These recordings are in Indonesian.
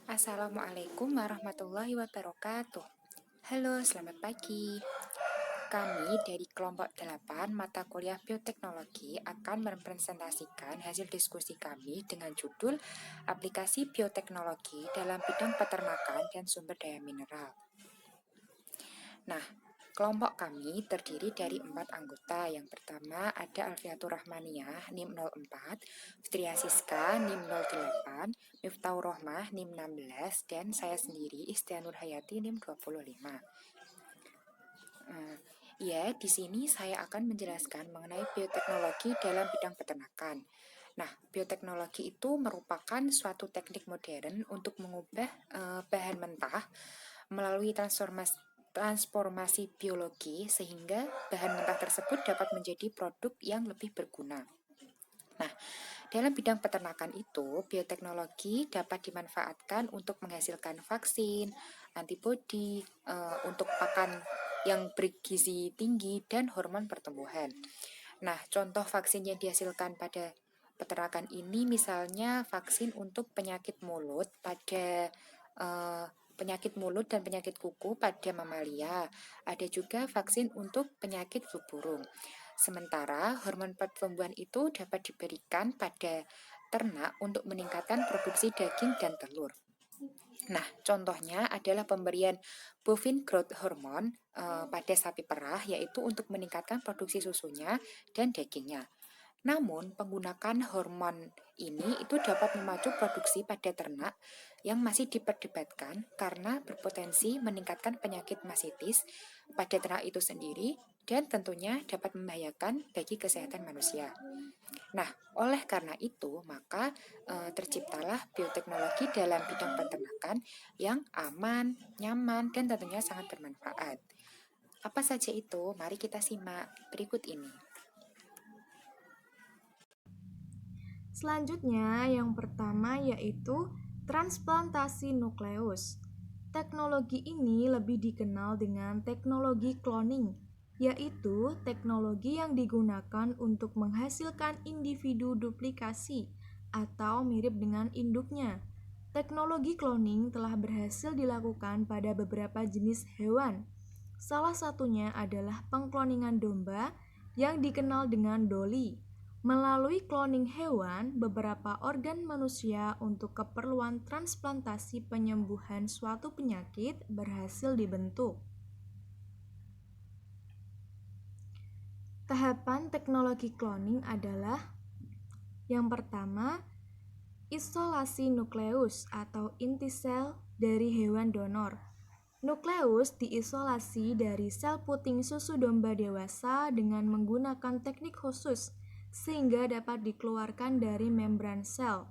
Assalamualaikum warahmatullahi wabarakatuh. Halo, selamat pagi. Kami dari kelompok 8 mata kuliah bioteknologi akan merepresentasikan hasil diskusi kami dengan judul Aplikasi Bioteknologi dalam Bidang Peternakan dan Sumber Daya Mineral. Nah, kelompok kami terdiri dari 4 anggota. Yang pertama ada Alfiatur Rahmaniyah, NIM 04, Fitria Siska, NIM 08, Miftahur Rohmah, NIM 16, dan saya sendiri, Istianur Hayati, NIM 25. Ya, di sini saya akan menjelaskan mengenai bioteknologi dalam bidang peternakan. Nah, bioteknologi itu merupakan suatu teknik modern untuk mengubah bahan mentah melalui transformasi biologi sehingga bahan mentah tersebut dapat menjadi produk yang lebih berguna. Nah, dalam bidang peternakan itu, bioteknologi dapat dimanfaatkan untuk menghasilkan vaksin, antibodi, untuk pakan yang bergizi tinggi, dan hormon pertumbuhan. Nah, contoh vaksin yang dihasilkan pada peternakan ini misalnya vaksin untuk penyakit mulut dan penyakit kuku pada mamalia. Ada juga vaksin untuk penyakit flu burung. Sementara hormon pertumbuhan itu dapat diberikan pada ternak untuk meningkatkan produksi daging dan telur. Nah, contohnya adalah pemberian bovine growth hormone pada sapi perah, yaitu untuk meningkatkan produksi susunya dan dagingnya. Namun, penggunaan hormon ini itu dapat memacu produksi pada ternak yang masih diperdebatkan karena berpotensi meningkatkan penyakit masitis pada ternak itu sendiri dan tentunya dapat membahayakan bagi kesehatan manusia. Nah, oleh karena itu, maka terciptalah bioteknologi dalam bidang peternakan yang aman, nyaman, dan tentunya sangat bermanfaat. Apa saja itu? Mari kita simak berikut ini. Selanjutnya, yang pertama yaitu transplantasi nukleus. Teknologi ini lebih dikenal dengan teknologi cloning, yaitu teknologi yang digunakan untuk menghasilkan individu duplikasi atau mirip dengan induknya. Teknologi cloning telah berhasil dilakukan pada beberapa jenis hewan. Salah satunya adalah pengkloningan domba yang dikenal dengan Dolly. Melalui cloning hewan, beberapa organ manusia untuk keperluan transplantasi penyembuhan suatu penyakit berhasil dibentuk. Tahapan teknologi cloning adalah yang pertama, isolasi nukleus atau inti sel dari hewan donor. Nukleus diisolasi dari sel puting susu domba dewasa dengan menggunakan teknik khusus sehingga dapat dikeluarkan dari membran sel.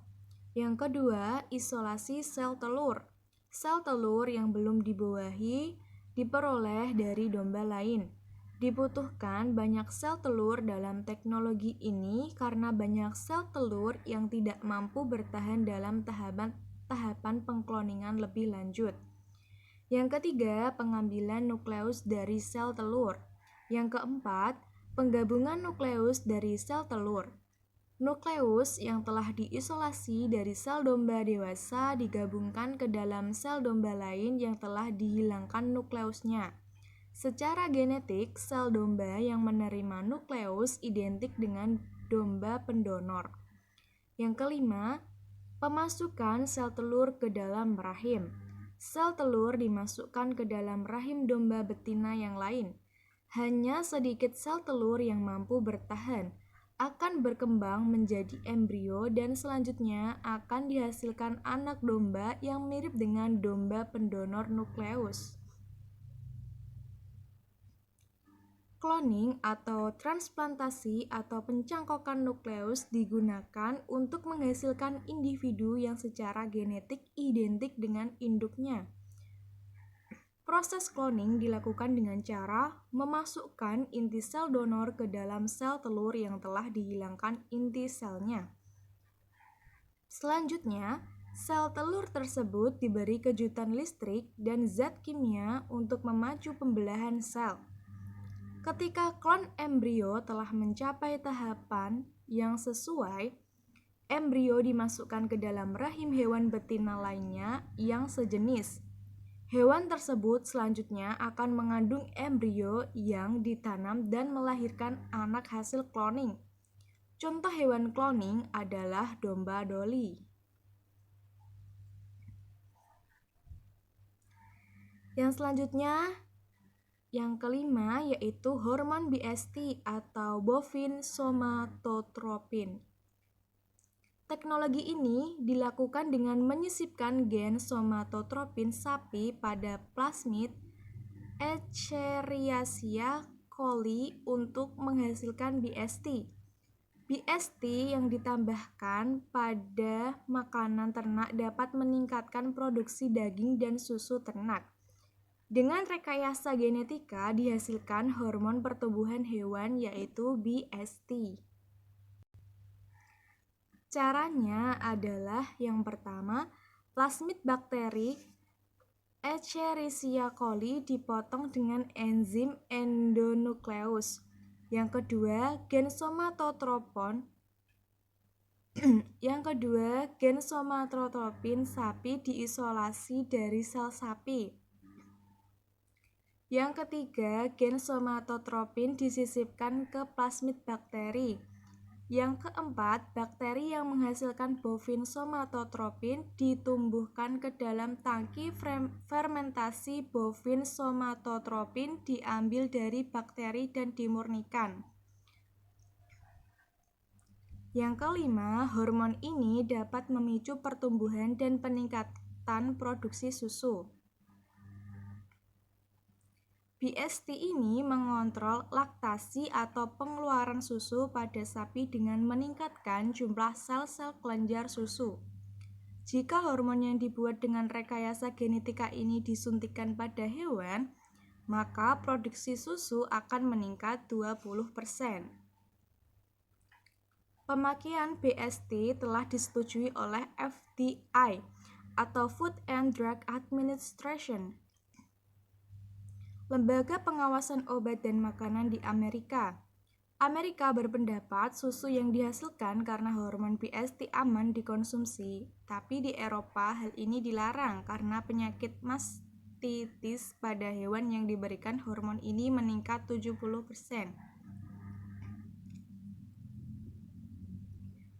Yang kedua, isolasi sel telur. Sel telur yang belum dibuahi diperoleh dari domba lain. Dibutuhkan banyak sel telur dalam teknologi ini karena banyak sel telur yang tidak mampu bertahan dalam tahapan pengkloningan lebih lanjut. Yang ketiga, pengambilan nukleus dari sel telur. Yang keempat, penggabungan nukleus dari sel telur. Nukleus yang telah diisolasi dari sel domba dewasa digabungkan ke dalam sel domba lain yang telah dihilangkan nukleusnya. Secara genetik, sel domba yang menerima nukleus identik dengan domba pendonor. Yang kelima, pemasukan sel telur ke dalam rahim. Sel telur dimasukkan ke dalam rahim domba betina yang lain. Hanya sedikit sel telur yang mampu bertahan akan berkembang menjadi embrio dan selanjutnya akan dihasilkan anak domba yang mirip dengan domba pendonor nukleus. Cloning atau transplantasi atau pencangkokan nukleus digunakan untuk menghasilkan individu yang secara genetik identik dengan induknya. Proses cloning dilakukan dengan cara memasukkan inti sel donor ke dalam sel telur yang telah dihilangkan inti selnya. Selanjutnya, sel telur tersebut diberi kejutan listrik dan zat kimia untuk memacu pembelahan sel. Ketika klon embrio telah mencapai tahapan yang sesuai, embrio dimasukkan ke dalam rahim hewan betina lainnya yang sejenis. Hewan tersebut selanjutnya akan mengandung embrio yang ditanam dan melahirkan anak hasil cloning. Contoh hewan cloning adalah domba Dolly. Yang selanjutnya, yang kelima yaitu hormon BST atau bovine somatotropin. Teknologi ini dilakukan dengan menyisipkan gen somatotropin sapi pada plasmid Escherichia coli untuk menghasilkan BST. BST yang ditambahkan pada makanan ternak dapat meningkatkan produksi daging dan susu ternak. Dengan rekayasa genetika dihasilkan hormon pertumbuhan hewan yaitu BST. Caranya adalah yang pertama, plasmid bakteri Escherichia coli dipotong dengan enzim endonukleus. Yang kedua, gen somatotropin sapi diisolasi dari sel sapi. Yang ketiga, gen somatotropin disisipkan ke plasmid bakteri. Yang keempat, bakteri yang menghasilkan bovine somatotropin ditumbuhkan ke dalam tangki fermentasi bovine somatotropin diambil dari bakteri dan dimurnikan. Yang kelima, hormon ini dapat memicu pertumbuhan dan peningkatan produksi susu. BST ini mengontrol laktasi atau pengeluaran susu pada sapi dengan meningkatkan jumlah sel-sel kelenjar susu. Jika hormon yang dibuat dengan rekayasa genetika ini disuntikkan pada hewan, maka produksi susu akan meningkat 20%. Pemakaian BST telah disetujui oleh FDA atau Food and Drug Administration, Lembaga Pengawasan Obat dan Makanan di Amerika. Amerika berpendapat susu yang dihasilkan karena hormon BST aman dikonsumsi, tapi di Eropa hal ini dilarang karena penyakit mastitis pada hewan yang diberikan hormon ini meningkat 70%.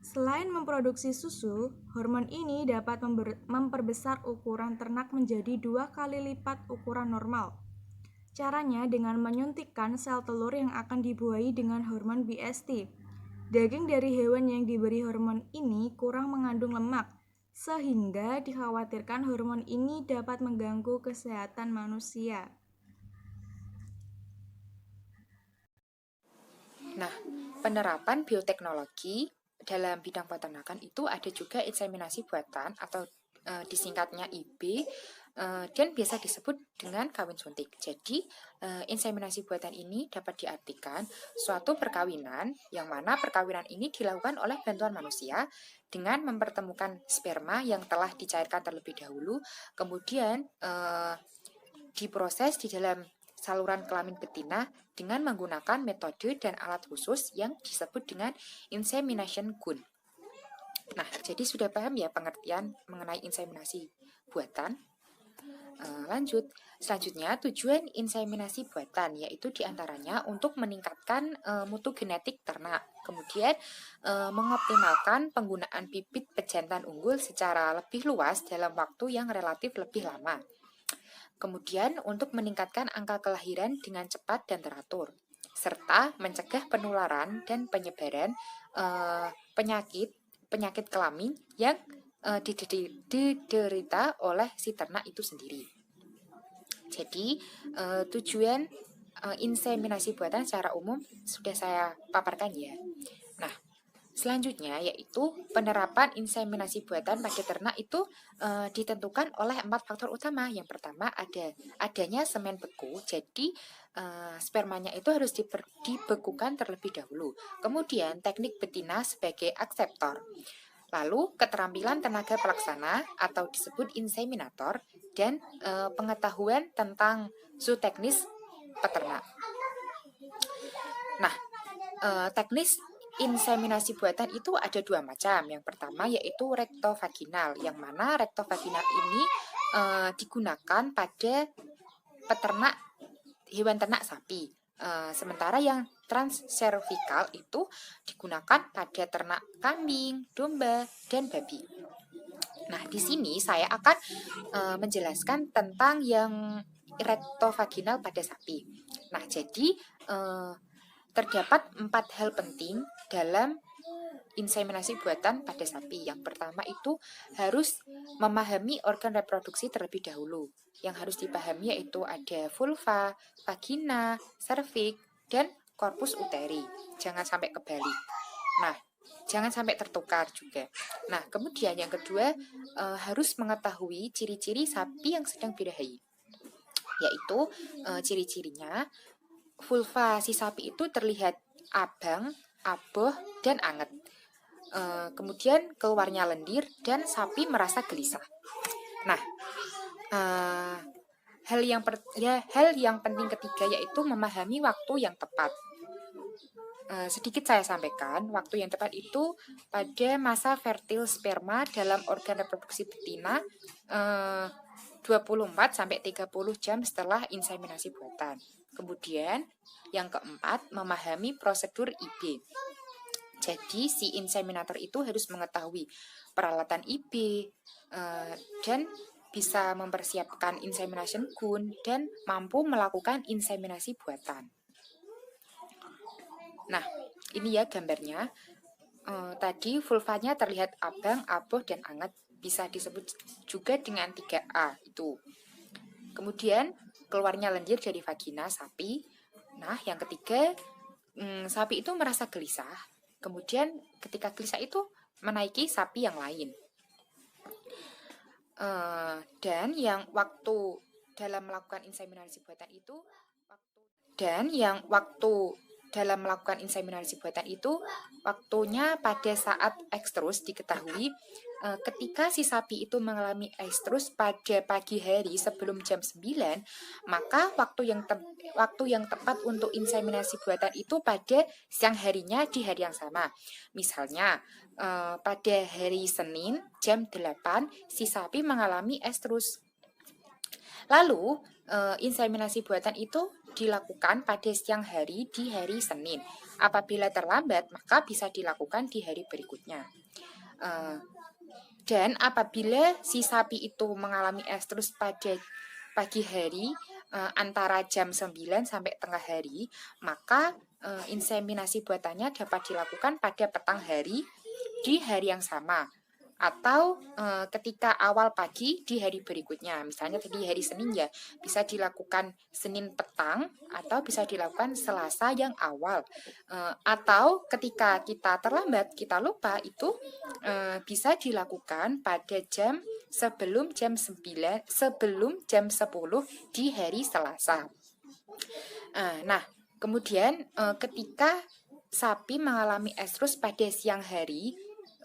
Selain memproduksi susu, hormon ini dapat memperbesar ukuran ternak menjadi 2 kali lipat ukuran normal. Caranya dengan menyuntikkan sel telur yang akan dibuahi dengan hormon BST. Daging dari hewan yang diberi hormon ini kurang mengandung lemak, sehingga dikhawatirkan hormon ini dapat mengganggu kesehatan manusia. Nah, penerapan bioteknologi dalam bidang peternakan itu ada juga inseminasi buatan atau disingkatnya IB, dan biasa disebut dengan kawin suntik. Jadi, inseminasi buatan ini dapat diartikan suatu perkawinan yang mana perkawinan ini dilakukan oleh bantuan manusia dengan mempertemukan sperma yang telah dicairkan terlebih dahulu, kemudian diproses di dalam saluran kelamin betina dengan menggunakan metode dan alat khusus yang disebut dengan insemination gun. Nah, jadi sudah paham ya pengertian mengenai inseminasi buatan? Lanjut, selanjutnya tujuan inseminasi buatan yaitu diantaranya untuk meningkatkan mutu genetik ternak, kemudian mengoptimalkan penggunaan bibit pejantan unggul secara lebih luas dalam waktu yang relatif lebih lama. Kemudian untuk meningkatkan angka kelahiran dengan cepat dan teratur, serta mencegah penularan dan penyebaran penyakit kelamin yang diderita oleh si ternak itu sendiri. Jadi tujuan inseminasi buatan secara umum sudah saya paparkan ya. Nah, selanjutnya yaitu penerapan inseminasi buatan pada ternak itu ditentukan oleh 4 faktor utama. Yang pertama adanya semen beku, jadi spermanya itu harus dibekukan terlebih dahulu. Kemudian teknik betina sebagai akseptor. Lalu keterampilan tenaga pelaksana atau disebut inseminator dan pengetahuan tentang zooteknis peternak. Nah, teknis inseminasi buatan itu ada dua macam. Yang pertama yaitu rektovaginal, yang mana rektovaginal ini digunakan pada peternak hewan ternak sapi. Sementara yang transservikal itu digunakan pada ternak kambing, domba, dan babi. Nah, di sini saya akan menjelaskan tentang yang rektovaginal pada sapi. Nah, jadi terdapat 4 hal penting dalam inseminasi buatan pada sapi. Yang pertama itu harus memahami organ reproduksi terlebih dahulu. Yang harus dipahami yaitu ada vulva, vagina, serviks, dan corpus uteri. Jangan sampai kebalik. Nah, jangan sampai tertukar juga. Nah, kemudian yang kedua harus mengetahui ciri-ciri sapi yang sedang birahi. Yaitu ciri-cirinya vulva si sapi itu terlihat abang, aboh, dan anget. Kemudian keluarnya lendir dan sapi merasa gelisah. Nah, hal yang penting ketiga yaitu memahami waktu yang tepat. Sedikit saya sampaikan, waktu yang tepat itu pada masa fertil sperma dalam organ reproduksi betina 24 sampai 30 jam setelah inseminasi buatan. Kemudian yang keempat, memahami prosedur IB. Jadi si inseminator itu harus mengetahui peralatan IB dan bisa mempersiapkan insemination gown dan mampu melakukan inseminasi buatan. Nah, ini ya gambarnya. Tadi vulvanya terlihat abang, aboh, dan anget. Bisa disebut juga dengan 3A itu. Kemudian keluarnya lendir dari vagina sapi. Nah, yang ketiga, sapi itu merasa gelisah. Kemudian ketika gelisah itu menaiki sapi yang lain. Dan yang waktu dalam melakukan inseminasi buatan itu waktunya pada saat ekstrus diketahui ketika si sapi itu mengalami ekstrus pada pagi hari sebelum jam 9, maka waktu yang tepat untuk inseminasi buatan itu pada siang harinya di hari yang sama. Misalnya pada hari Senin jam 8 si sapi mengalami ekstrus. Lalu inseminasi buatan itu dilakukan pada siang hari di hari Senin. Apabila terlambat, maka bisa dilakukan di hari berikutnya. Dan apabila si sapi itu mengalami estrus pada pagi hari antara jam 9 sampai tengah hari, maka inseminasi buatannya dapat dilakukan pada petang hari di hari yang sama. Atau ketika awal pagi di hari berikutnya, misalnya tadi hari Senin ya, bisa dilakukan Senin petang atau bisa dilakukan Selasa yang awal, atau ketika kita terlambat, kita lupa, itu bisa dilakukan pada sebelum jam 9, sebelum jam 10 di hari Selasa. Nah, kemudian ketika sapi mengalami estrus pada siang hari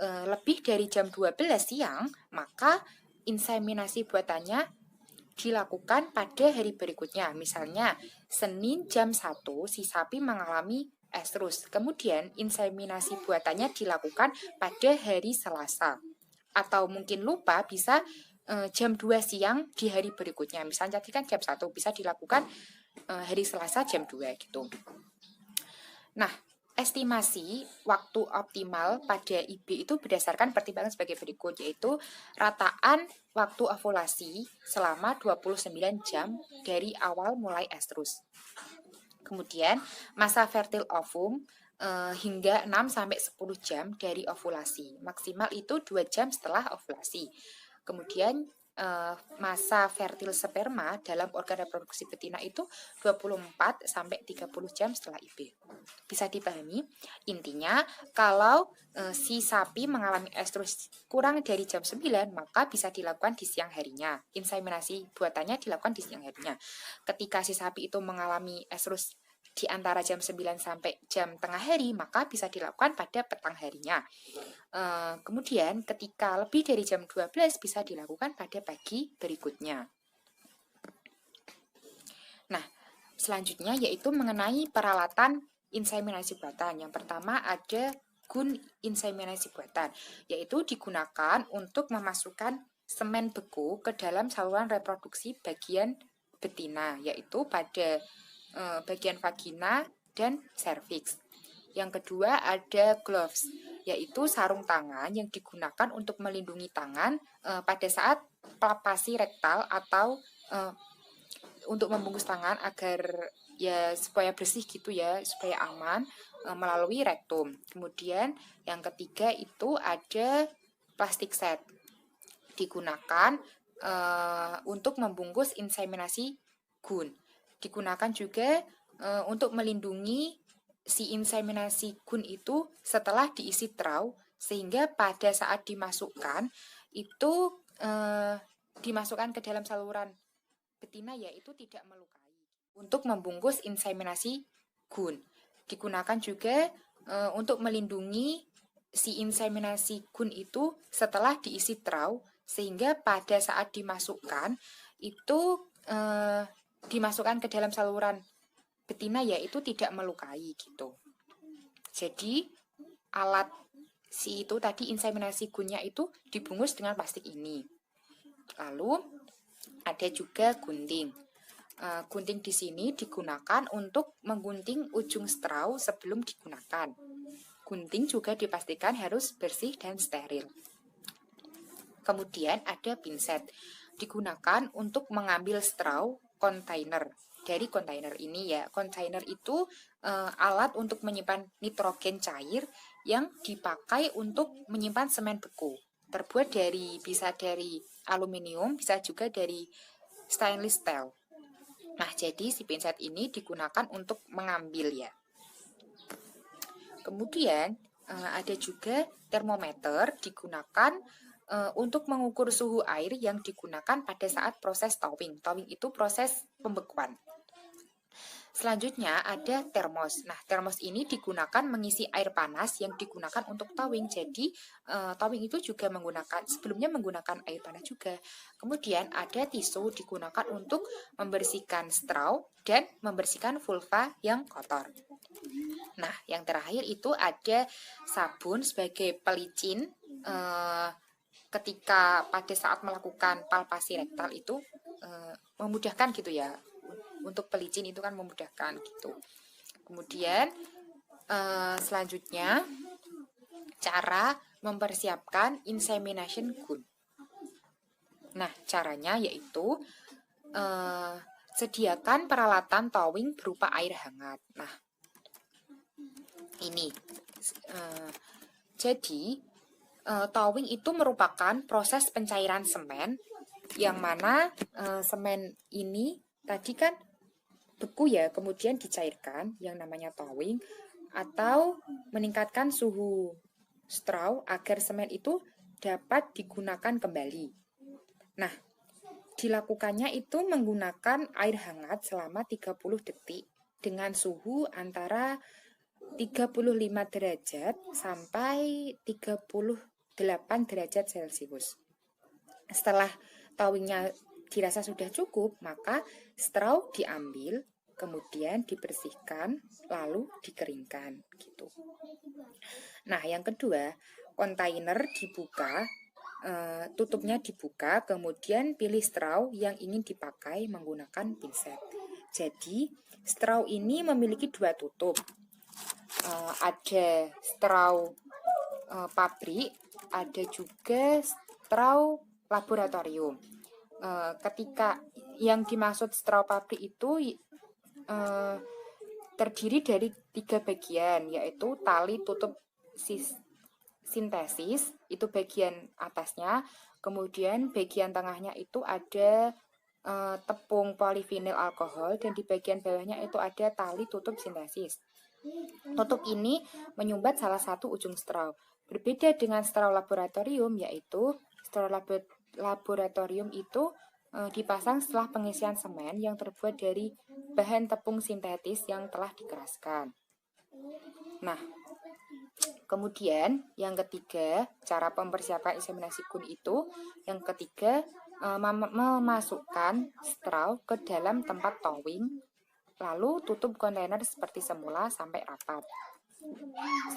lebih dari jam 12 siang, maka inseminasi buatannya dilakukan pada hari berikutnya. Misalnya, Senin jam 1 si sapi mengalami estrus. Kemudian inseminasi buatannya dilakukan pada hari Selasa. Atau mungkin lupa, bisa jam 2 siang di hari berikutnya. Misalnya tadi kan jam 1, bisa dilakukan hari Selasa jam 2 gitu. Nah, estimasi waktu optimal pada IB itu berdasarkan pertimbangan sebagai berikut, yaitu rataan waktu ovulasi selama 29 jam dari awal mulai estrus. Kemudian masa fertil ovum hingga 6-10 jam dari ovulasi. Maksimal itu 2 jam setelah ovulasi. Kemudian masa fertil sperma dalam organ reproduksi betina itu 24-30 jam setelah IB. Bisa dipahami? Intinya, kalau si sapi mengalami estrus kurang dari jam 9, maka bisa dilakukan di siang harinya. Inseminasi buatannya dilakukan di siang harinya. Ketika si sapi itu mengalami estrus di antara jam 9 sampai jam tengah hari, maka bisa dilakukan pada petang harinya. Kemudian ketika lebih dari jam 12 bisa dilakukan pada pagi berikutnya. Nah, selanjutnya yaitu mengenai peralatan inseminasi buatan. Yang pertama ada gun inseminasi buatan, yaitu digunakan untuk memasukkan semen beku ke dalam saluran reproduksi bagian betina, yaitu pada bagian vagina dan serviks. Yang kedua ada gloves, yaitu sarung tangan yang digunakan untuk melindungi tangan pada saat palpasi rektal atau untuk membungkus tangan agar ya supaya bersih gitu ya, supaya aman melalui rektum. Kemudian yang ketiga itu ada plastik set, digunakan untuk membungkus inseminasi gun. Digunakan juga untuk melindungi si inseminasi gun itu setelah diisi trau, sehingga pada saat dimasukkan itu dimasukkan ke dalam saluran betina yaitu tidak melukai. Untuk membungkus inseminasi gun digunakan juga untuk melindungi si inseminasi gun itu setelah diisi trau, sehingga pada saat dimasukkan itu dimasukkan ke dalam saluran betina yaitu tidak melukai gitu. Jadi alat si itu tadi inseminasi gunnya itu dibungkus dengan plastik ini. Lalu ada juga gunting. Gunting di sini digunakan untuk menggunting ujung strau sebelum digunakan. Gunting juga dipastikan harus bersih dan steril. Kemudian ada pinset, digunakan untuk mengambil strau kontainer. Dari kontainer ini ya, kontainer itu alat untuk menyimpan nitrogen cair yang dipakai untuk menyimpan semen beku. Terbuat bisa dari aluminium, bisa juga dari stainless steel. Nah, jadi si pinset ini digunakan untuk mengambil ya. Kemudian ada juga termometer, digunakan untuk mengukur suhu air yang digunakan pada saat proses thawing. Thawing itu proses pembekuan. Selanjutnya ada termos. Nah, termos ini digunakan mengisi air panas yang digunakan untuk thawing. Jadi, thawing itu juga sebelumnya menggunakan air panas juga. Kemudian ada tisu, digunakan untuk membersihkan straw dan membersihkan vulva yang kotor. Nah, yang terakhir itu ada sabun sebagai pelicin ketika pada saat melakukan palpasi rektal itu memudahkan gitu ya. Untuk pelicin itu kan memudahkan gitu. Kemudian selanjutnya cara mempersiapkan insemination gun. Nah, caranya yaitu sediakan peralatan thawing berupa air hangat. Nah, ini jadi thawing itu merupakan proses pencairan semen yang mana semen ini tadi kan beku ya, kemudian dicairkan yang namanya thawing atau meningkatkan suhu straw agar semen itu dapat digunakan kembali. Nah, dilakukannya itu menggunakan air hangat selama 30 detik dengan suhu antara 35 derajat sampai 38 derajat Celcius. Setelah thawingnya dirasa sudah cukup, maka straw diambil, kemudian dibersihkan, lalu dikeringkan gitu. Nah, yang kedua, kontainer dibuka, tutupnya dibuka, kemudian pilih straw yang ingin dipakai menggunakan pinset. Jadi, straw ini memiliki dua tutup. Ada straw pabrik, ada juga straw laboratorium. Ketika yang dimaksud straw pabrik itu terdiri dari 3 bagian, yaitu tali tutup sintesis, itu bagian atasnya, kemudian bagian tengahnya itu ada tepung polivinil alkohol, dan di bagian bawahnya itu ada tali tutup sintesis. Tutup ini menyumbat salah satu ujung straw. Berbeda dengan straw laboratorium, yaitu straw laboratorium itu dipasang setelah pengisian semen yang terbuat dari bahan tepung sintetis yang telah dikeraskan. Nah, kemudian yang ketiga, cara mempersiapkan inseminasi gun itu, yang ketiga memasukkan straw ke dalam tempat thawing, Lalu tutup kontainer seperti semula sampai rapat.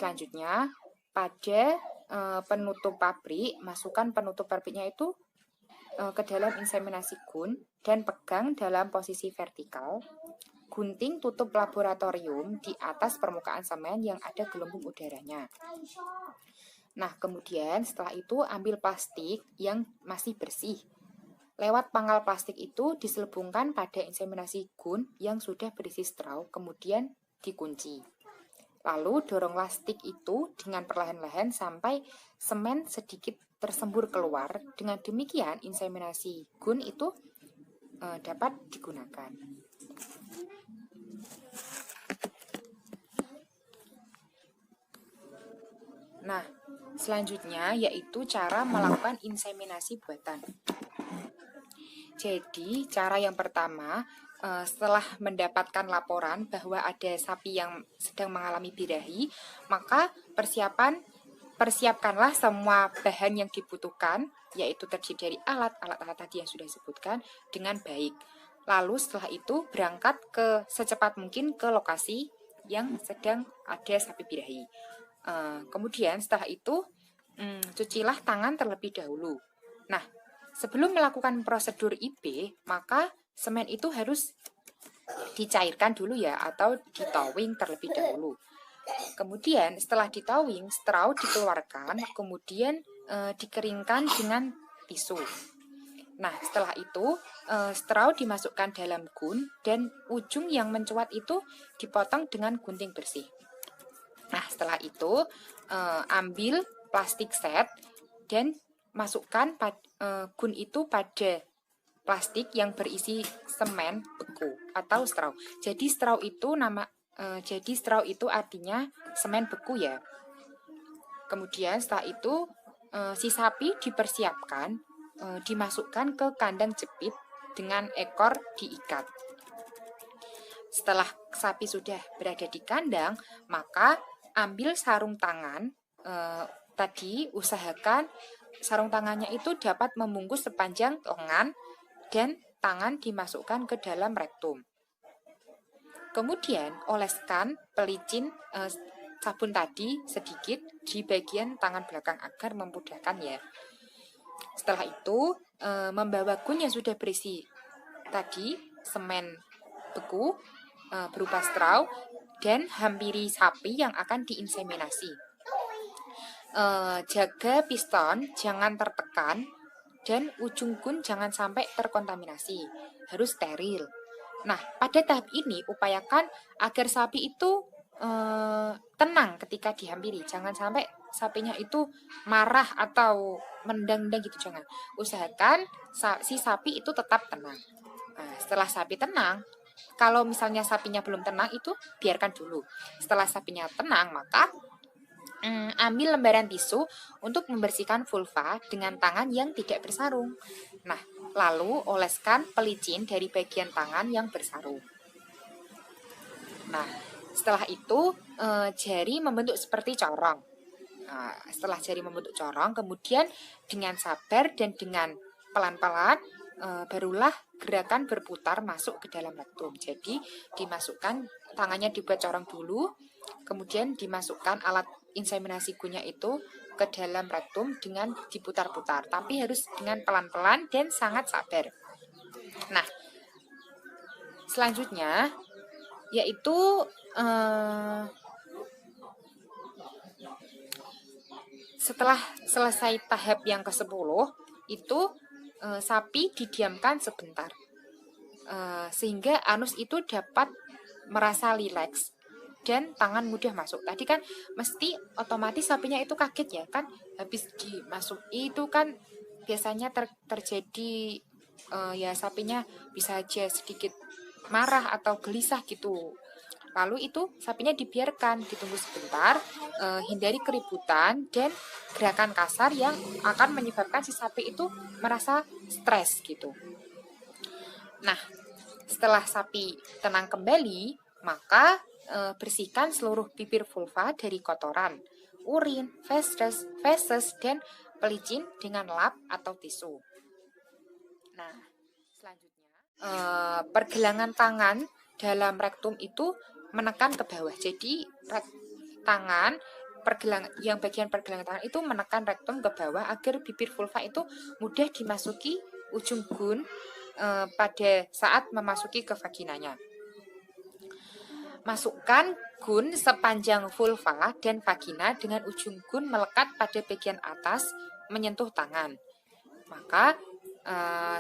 Selanjutnya, pada penutup pabrik, masukkan penutup pabriknya itu ke dalam inseminasi gun dan pegang dalam posisi vertikal. Gunting tutup laboratorium di atas permukaan semen yang ada gelembung udaranya. Nah, kemudian setelah itu ambil plastik yang masih bersih. Lewat pangkal plastik itu diselubungkan pada inseminasi gun yang sudah berisi straw, kemudian dikunci. Lalu doronglah stick itu dengan perlahan-lahan sampai semen sedikit tersembur keluar. Dengan demikian inseminasi gun itu dapat digunakan. Nah, selanjutnya yaitu cara melakukan inseminasi buatan. Jadi, cara yang pertama, setelah mendapatkan laporan bahwa ada sapi yang sedang mengalami birahi, maka persiapkanlah semua bahan yang dibutuhkan, yaitu terdiri dari alat-alat tadi yang sudah disebutkan dengan baik. Lalu setelah itu berangkat secepat mungkin ke lokasi yang sedang ada sapi birahi. Kemudian setelah itu cucilah tangan terlebih dahulu. Nah, sebelum melakukan prosedur IB, maka semen itu harus dicairkan dulu ya, atau ditowing terlebih dahulu. Kemudian setelah ditowing, straw dikeluarkan, kemudian dikeringkan dengan tisu. Nah, setelah itu straw dimasukkan dalam gun dan ujung yang mencuat itu dipotong dengan gunting bersih. Nah, setelah itu ambil plastik set dan masukkan gun itu pada plastik yang berisi semen beku atau straw. Jadi straw itu artinya semen beku ya. Kemudian setelah itu si sapi dipersiapkan dimasukkan ke kandang jepit dengan ekor diikat. Setelah sapi sudah berada di kandang, maka ambil sarung tangan. Tadi usahakan sarung tangannya itu dapat membungkus sepanjang lengan dan tangan dimasukkan ke dalam rektum. Kemudian oleskan pelicin sabun tadi sedikit di bagian tangan belakang agar memudahkan ya. Setelah itu membawa gun yang sudah berisi tadi semen beku berupa straw dan hampiri sapi yang akan diinseminasi. Jaga piston jangan tertekan dan ujung gun jangan sampai terkontaminasi, harus steril. Nah, pada tahap ini upayakan agar sapi itu tenang ketika dihampiri. Jangan sampai sapinya itu marah atau mendang-dang gitu, jangan. Usahakan si sapi itu tetap tenang. Nah, setelah sapi tenang, kalau misalnya sapinya belum tenang itu biarkan dulu. Setelah sapinya tenang, maka ambil lembaran tisu untuk membersihkan vulva dengan tangan yang tidak bersarung. Nah, lalu oleskan pelicin dari bagian tangan yang bersarung. Nah, setelah itu jari membentuk seperti corong. Nah, setelah jari membentuk corong, kemudian dengan sabar dan dengan pelan-pelan barulah gerakan berputar masuk ke dalam rektum. Jadi dimasukkan, tangannya dibuat corong dulu, kemudian dimasukkan alat inseminasi gunnya itu ke dalam rektum dengan diputar-putar, tapi harus dengan pelan-pelan dan sangat sabar. Nah, selanjutnya yaitu setelah selesai tahap yang ke-10 itu sapi didiamkan sebentar sehingga anus itu dapat merasa rileks dan tangan mudah masuk. Tadi kan mesti otomatis sapinya itu kaget ya kan, habis dimasuki itu kan biasanya terjadi ya sapinya bisa aja sedikit marah atau gelisah gitu. Lalu itu sapinya dibiarkan, ditunggu sebentar, hindari keributan dan gerakan kasar yang akan menyebabkan si sapi itu merasa stres gitu. Nah, setelah sapi tenang kembali, maka bersihkan seluruh bibir vulva dari kotoran, urin, feses, dan pelicin dengan lap atau tisu. Nah, selanjutnya pergelangan tangan dalam rektum itu menekan ke bawah. Jadi tangan yang bagian pergelangan tangan itu menekan rektum ke bawah agar bibir vulva itu mudah dimasuki ujung gun pada saat memasuki ke vaginanya. Masukkan gun sepanjang vulva dan vagina dengan ujung gun melekat pada bagian atas menyentuh tangan. Maka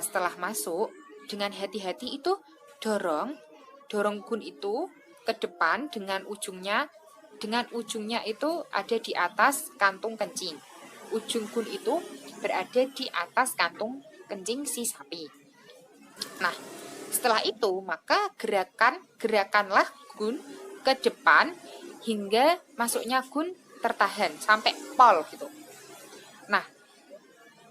setelah masuk dengan hati-hati itu dorong gun itu ke depan dengan ujungnya itu ada di atas kantung kencing. Ujung gun itu berada di atas kantung kencing si sapi. Nah, setelah itu maka gerakanlah gun ke depan hingga masuknya gun tertahan sampai pol gitu. Nah,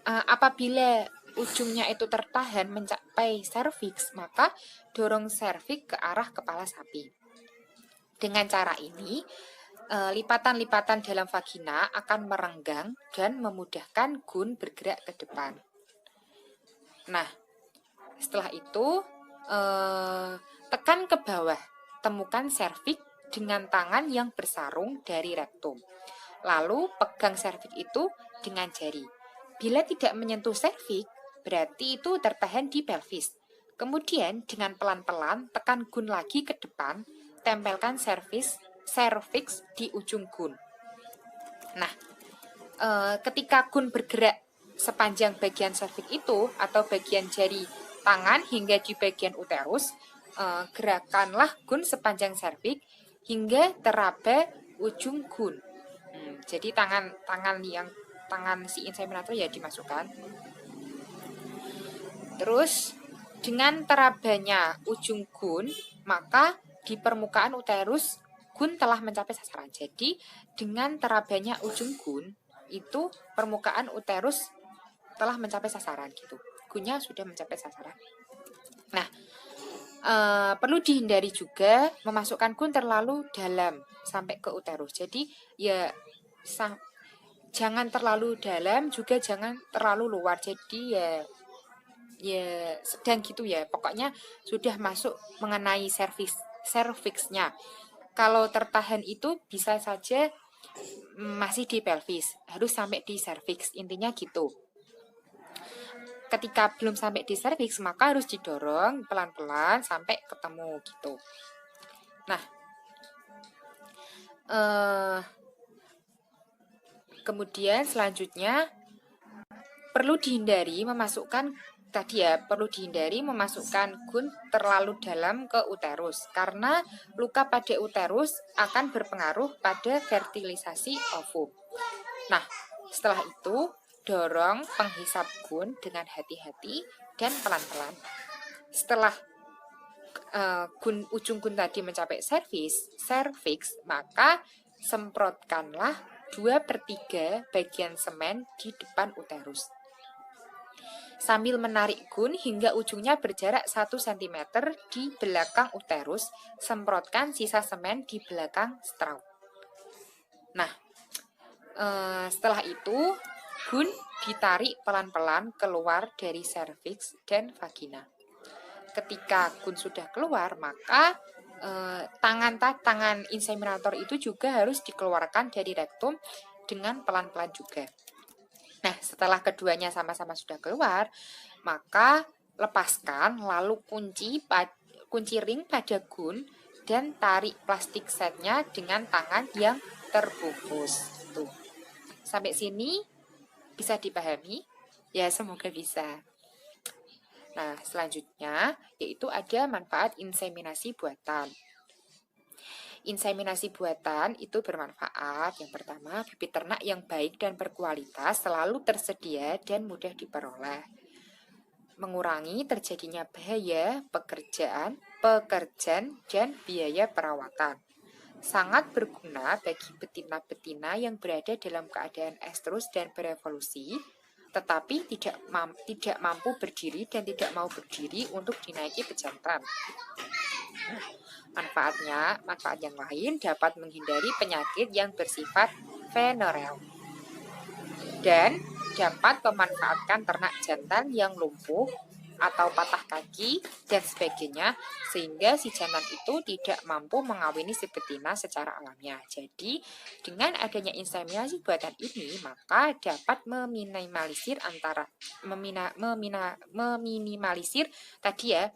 apabila ujungnya itu tertahan mencapai serviks, maka dorong serviks ke arah kepala sapi. Dengan cara ini, lipatan-lipatan dalam vagina akan merenggang dan memudahkan gun bergerak ke depan. Nah, setelah itu tekan ke bawah, temukan serviks dengan tangan yang bersarung dari rektum. Lalu pegang serviks itu dengan jari. Bila tidak menyentuh serviks, berarti itu tertahan di pelvis. Kemudian dengan pelan-pelan tekan gun lagi ke depan, tempelkan serviks di ujung gun. Nah, ketika gun bergerak sepanjang bagian serviks itu atau bagian jari tangan hingga di bagian uterus, gerakanlah gun sepanjang serviks hingga teraba ujung gun. Jadi tangan si inseminator ya dimasukkan. Terus dengan terabanya ujung gun, maka di permukaan uterus gun telah mencapai sasaran. Jadi dengan terabanya ujung gun itu permukaan uterus telah mencapai sasaran gitu. Gunnya sudah mencapai sasaran. Nah, perlu dihindari juga memasukkan gun terlalu dalam sampai ke uterus. Jadi ya jangan terlalu dalam juga jangan terlalu luar. Jadi ya sedang gitu ya. Pokoknya sudah masuk mengenai serviksnya. Kalau tertahan itu bisa saja masih di pelvis, harus sampai di serviks. Intinya gitu. Ketika belum sampai di serviks, maka harus didorong pelan-pelan sampai ketemu gitu. Nah, kemudian selanjutnya perlu dihindari memasukkan gun terlalu dalam ke uterus karena luka pada uterus akan berpengaruh pada fertilisasi ovum. Nah, setelah itu dorong penghisap gun dengan hati-hati dan pelan-pelan. Setelah ujung gun tadi mencapai serviks, maka semprotkanlah 2/3 bagian semen di depan uterus. Sambil menarik gun hingga ujungnya berjarak 1 cm di belakang uterus, semprotkan sisa semen di belakang straum. Nah, setelah itu gun ditarik pelan-pelan keluar dari serviks dan vagina. Ketika gun sudah keluar, maka tangan inseminator itu juga harus dikeluarkan dari rektum dengan pelan-pelan juga. Nah, setelah keduanya sama-sama sudah keluar, maka lepaskan lalu kunci ring pada gun dan tarik plastik setnya dengan tangan yang terbungkus. Tuh. Sampai sini bisa dipahami? Ya, semoga bisa. Nah, selanjutnya yaitu ada manfaat inseminasi buatan. Inseminasi buatan itu bermanfaat. Yang pertama, bibit ternak yang baik dan berkualitas selalu tersedia dan mudah diperoleh. Mengurangi terjadinya bahaya pekerjaan, dan biaya perawatan. Sangat berguna bagi betina-betina yang berada dalam keadaan estrus dan berevolusi, tetapi tidak mampu berdiri dan tidak mau berdiri untuk dinaiki pejantan. Manfaat yang lain dapat menghindari penyakit yang bersifat venereal dan dapat memanfaatkan ternak jantan yang lumpuh atau patah kaki, dan sebagainya, sehingga si jantan itu tidak mampu mengawini si betina secara alamiah. Jadi, dengan adanya inseminasi buatan ini, maka dapat meminimalisir meminimalisir tadi ya,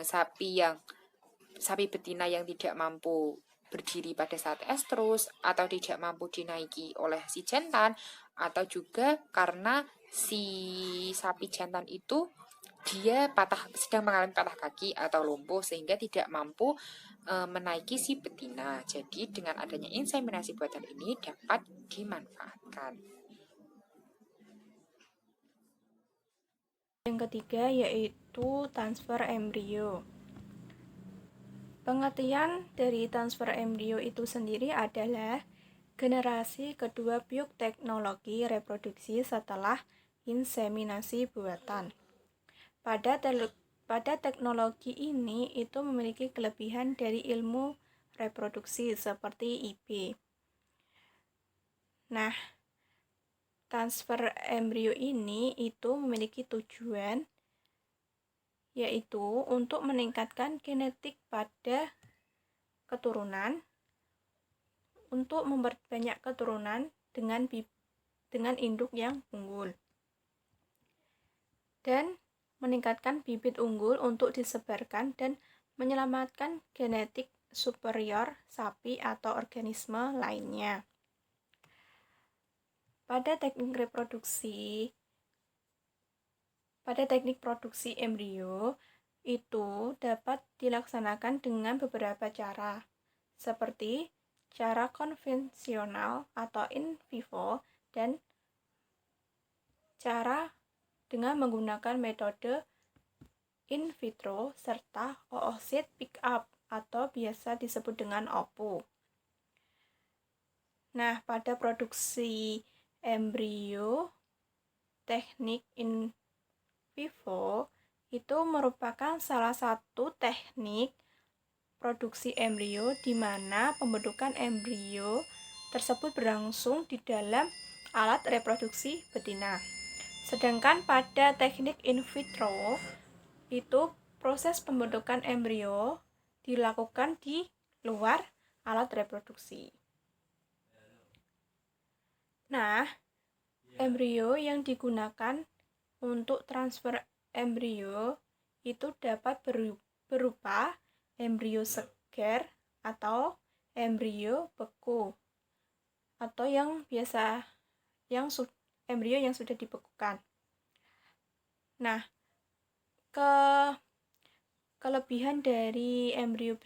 sapi betina yang tidak mampu berdiri pada saat estrus atau tidak mampu dinaiki oleh si jantan, atau juga karena si sapi jantan itu dia sedang mengalami patah kaki atau lumpuh sehingga tidak mampu menaiki si betina. Jadi dengan adanya inseminasi buatan ini dapat dimanfaatkan. Yang ketiga yaitu transfer embrio. Pengertian dari transfer embrio itu sendiri adalah generasi kedua bioteknologi reproduksi setelah inseminasi buatan. Pada teknologi ini itu memiliki kelebihan dari ilmu reproduksi seperti IB. Nah, transfer embrio ini itu memiliki tujuan yaitu untuk meningkatkan genetik pada keturunan, untuk memperbanyak keturunan dengan induk yang unggul, dan meningkatkan bibit unggul untuk disebarkan dan menyelamatkan genetik superior sapi atau organisme lainnya. Pada teknik produksi embrio itu dapat dilaksanakan dengan beberapa cara, seperti cara konvensional atau in vivo dan cara dengan menggunakan metode in vitro serta oocyte pick-up atau biasa disebut dengan OPU. Nah, pada produksi embrio, teknik in vivo itu merupakan salah satu teknik produksi embrio di mana pembentukan embrio tersebut berlangsung di dalam alat reproduksi betina. Sedangkan pada teknik in vitro itu proses pembentukan embrio dilakukan di luar alat reproduksi. Nah, embrio yang digunakan untuk transfer embrio itu dapat berupa embrio segar atau embrio beku, atau embrio yang sudah dibekukan. Nah, kelebihan dari embrio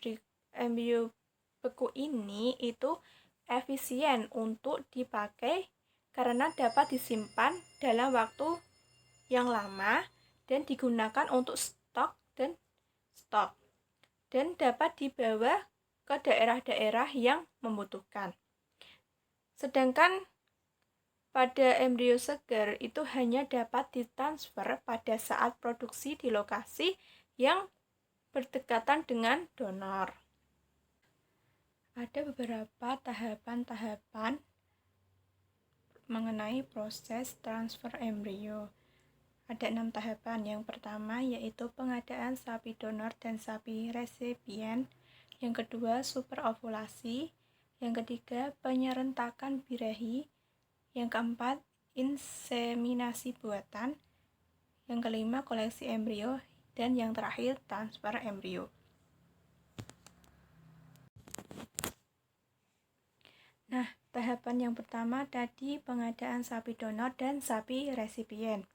beku ini itu efisien untuk dipakai karena dapat disimpan dalam waktu yang lama dan digunakan untuk stok dan dapat dibawa ke daerah-daerah yang membutuhkan. Sedangkan pada embrio segar itu hanya dapat ditransfer pada saat produksi di lokasi yang berdekatan dengan donor. Ada beberapa tahapan-tahapan mengenai proses transfer embrio. Ada 6 tahapan. Yang pertama yaitu pengadaan sapi donor dan sapi resipien. Yang kedua superovulasi. Yang ketiga penyerentakan birahi. Yang keempat inseminasi buatan. Yang kelima koleksi embrio. Dan yang terakhir transfer embrio. Nah, tahapan yang pertama tadi pengadaan sapi donor dan sapi resipien.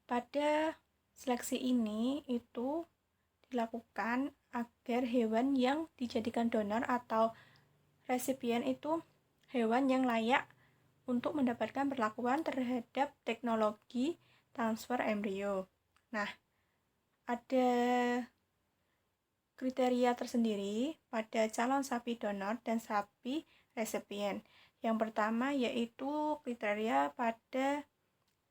Pada seleksi ini itu dilakukan agar hewan yang dijadikan donor atau resipien itu hewan yang layak untuk mendapatkan perlakuan terhadap teknologi transfer embrio. Nah, ada kriteria tersendiri pada calon sapi donor dan sapi resipien. Yang pertama yaitu kriteria pada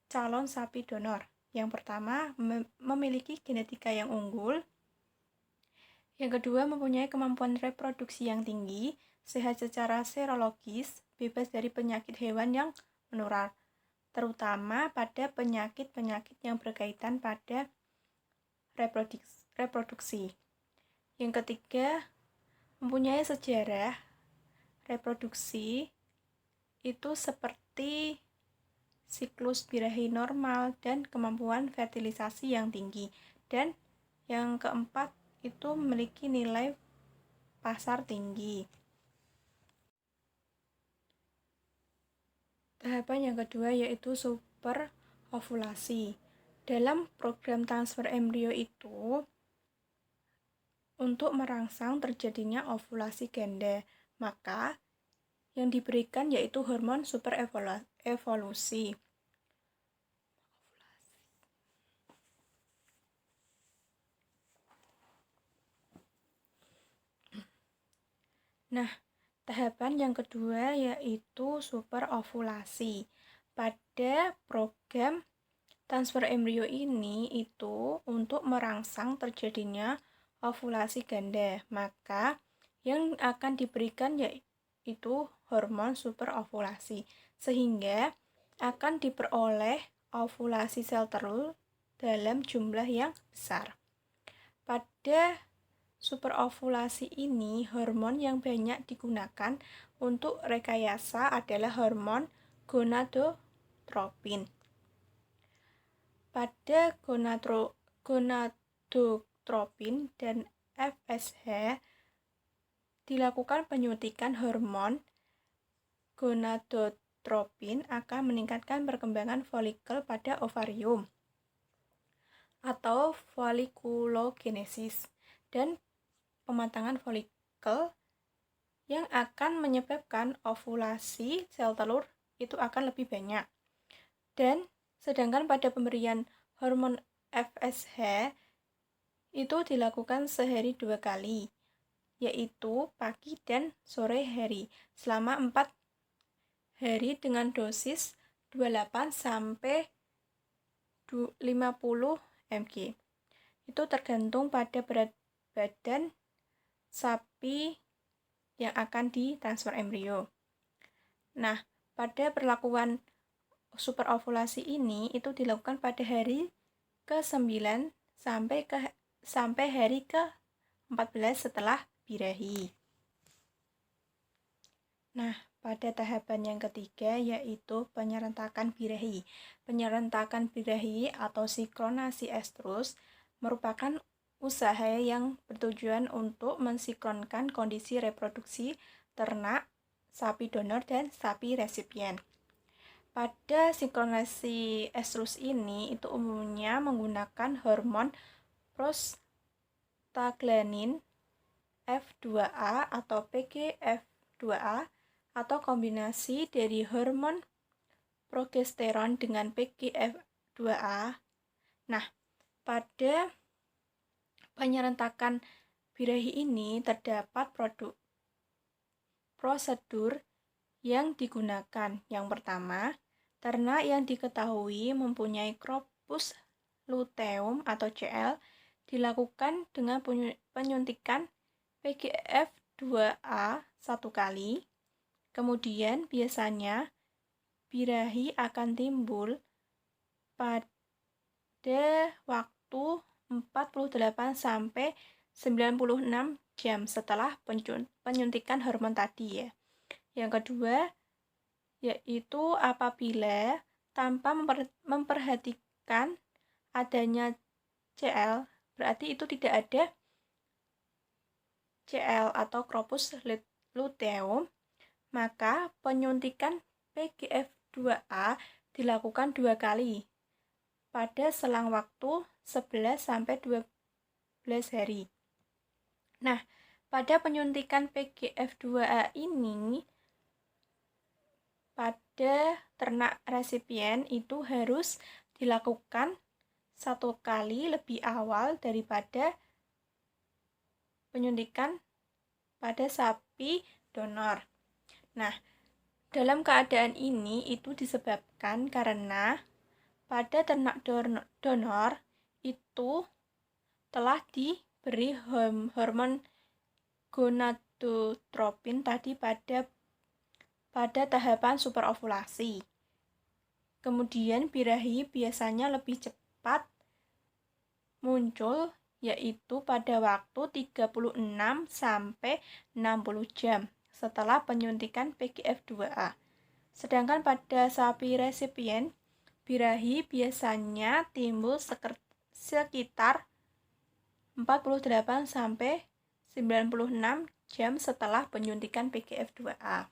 calon sapi donor. Yang pertama, memiliki genetika yang unggul. Yang kedua, mempunyai kemampuan reproduksi yang tinggi, sehat secara serologis, bebas dari penyakit hewan yang menular, terutama pada penyakit-penyakit yang berkaitan pada reproduksi. Yang ketiga, mempunyai sejarah reproduksi itu seperti siklus birahi normal dan kemampuan fertilisasi yang tinggi. Dan yang keempat itu memiliki nilai pasar tinggi. Tahapan yang kedua yaitu super ovulasi. Dalam program transfer embrio itu untuk merangsang terjadinya ovulasi ganda, maka yang diberikan yaitu hormon super evolusi. Nah, tahapan yang kedua yaitu super ovulasi. Pada program transfer embrio ini itu untuk merangsang terjadinya ovulasi ganda, maka yang akan diberikan yaitu hormon super ovulasi, sehingga akan diperoleh ovulasi sel telur dalam jumlah yang besar. Pada super ovulasi ini, hormon yang banyak digunakan untuk rekayasa adalah hormon gonadotropin. Pada gonadotropin dan FSH dilakukan penyuntikan hormon gonadotropin akan meningkatkan perkembangan folikel pada ovarium atau folikulogenesis dan pematangan folikel yang akan menyebabkan ovulasi sel telur itu akan lebih banyak. Dan sedangkan pada pemberian hormon FSH itu dilakukan sehari 2 kali, yaitu pagi dan sore hari selama 4 hari dengan dosis 28 sampai 50 mg. Itu tergantung pada berat badan sapi yang akan ditransfer embrio. Nah, pada perlakuan super ovulasi ini itu dilakukan pada hari ke-9 sampai hari ke-14 setelah birahi. Nah, pada tahapan yang ketiga yaitu penyerentakan birahi. Penyerentakan birahi atau sinkronasi estrus merupakan usaha yang bertujuan untuk mensinkronkan kondisi reproduksi ternak, sapi donor, dan sapi resipien. Pada sinkronasi estrus ini itu umumnya menggunakan hormon prostaglandin F2A atau PGF2A atau kombinasi dari hormon progesteron dengan PGF2A. Nah, pada penyerentakan birahi ini terdapat prosedur yang digunakan. Yang pertama, ternak yang diketahui mempunyai Corpus luteum atau CL dilakukan dengan penyuntikan PGF2A 1 kali. Kemudian biasanya birahi akan timbul pada waktu 48 sampai 96 jam setelah penyuntikan hormon tadi ya. Yang kedua yaitu apabila tanpa memperhatikan adanya CL, berarti itu tidak ada CL atau Corpus luteum, maka penyuntikan PGF2A dilakukan 2 kali pada selang waktu 11 sampai 12 hari. Nah, pada penyuntikan PGF2A ini pada ternak resipien itu harus dilakukan 1 kali lebih awal daripada penyuntikan pada sapi donor. Nah, dalam keadaan ini itu disebabkan karena pada ternak donor itu telah diberi hormon gonadotropin tadi pada tahapan super ovulasi. Kemudian birahi biasanya lebih cepat muncul yaitu pada waktu 36 sampai 60 jam setelah penyuntikan PGF2A. Sedangkan pada sapi resipien, birahi biasanya timbul sekitar 48 sampai 96 jam setelah penyuntikan PGF2A.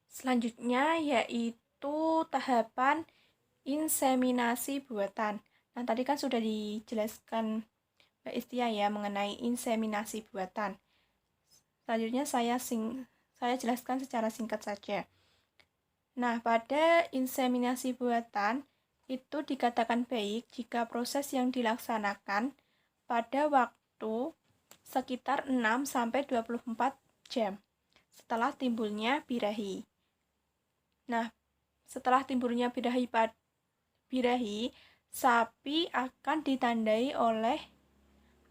Selanjutnya yaitu tahapan inseminasi buatan. Nah, tadi kan sudah dijelaskan Mbak Istia ya mengenai inseminasi buatan. Selanjutnya saya jelaskan secara singkat saja. Nah, pada inseminasi buatan itu dikatakan baik jika proses yang dilaksanakan pada waktu sekitar 6 sampai 24 jam setelah timbulnya birahi. Nah, setelah timbulnya birahi, sapi akan ditandai oleh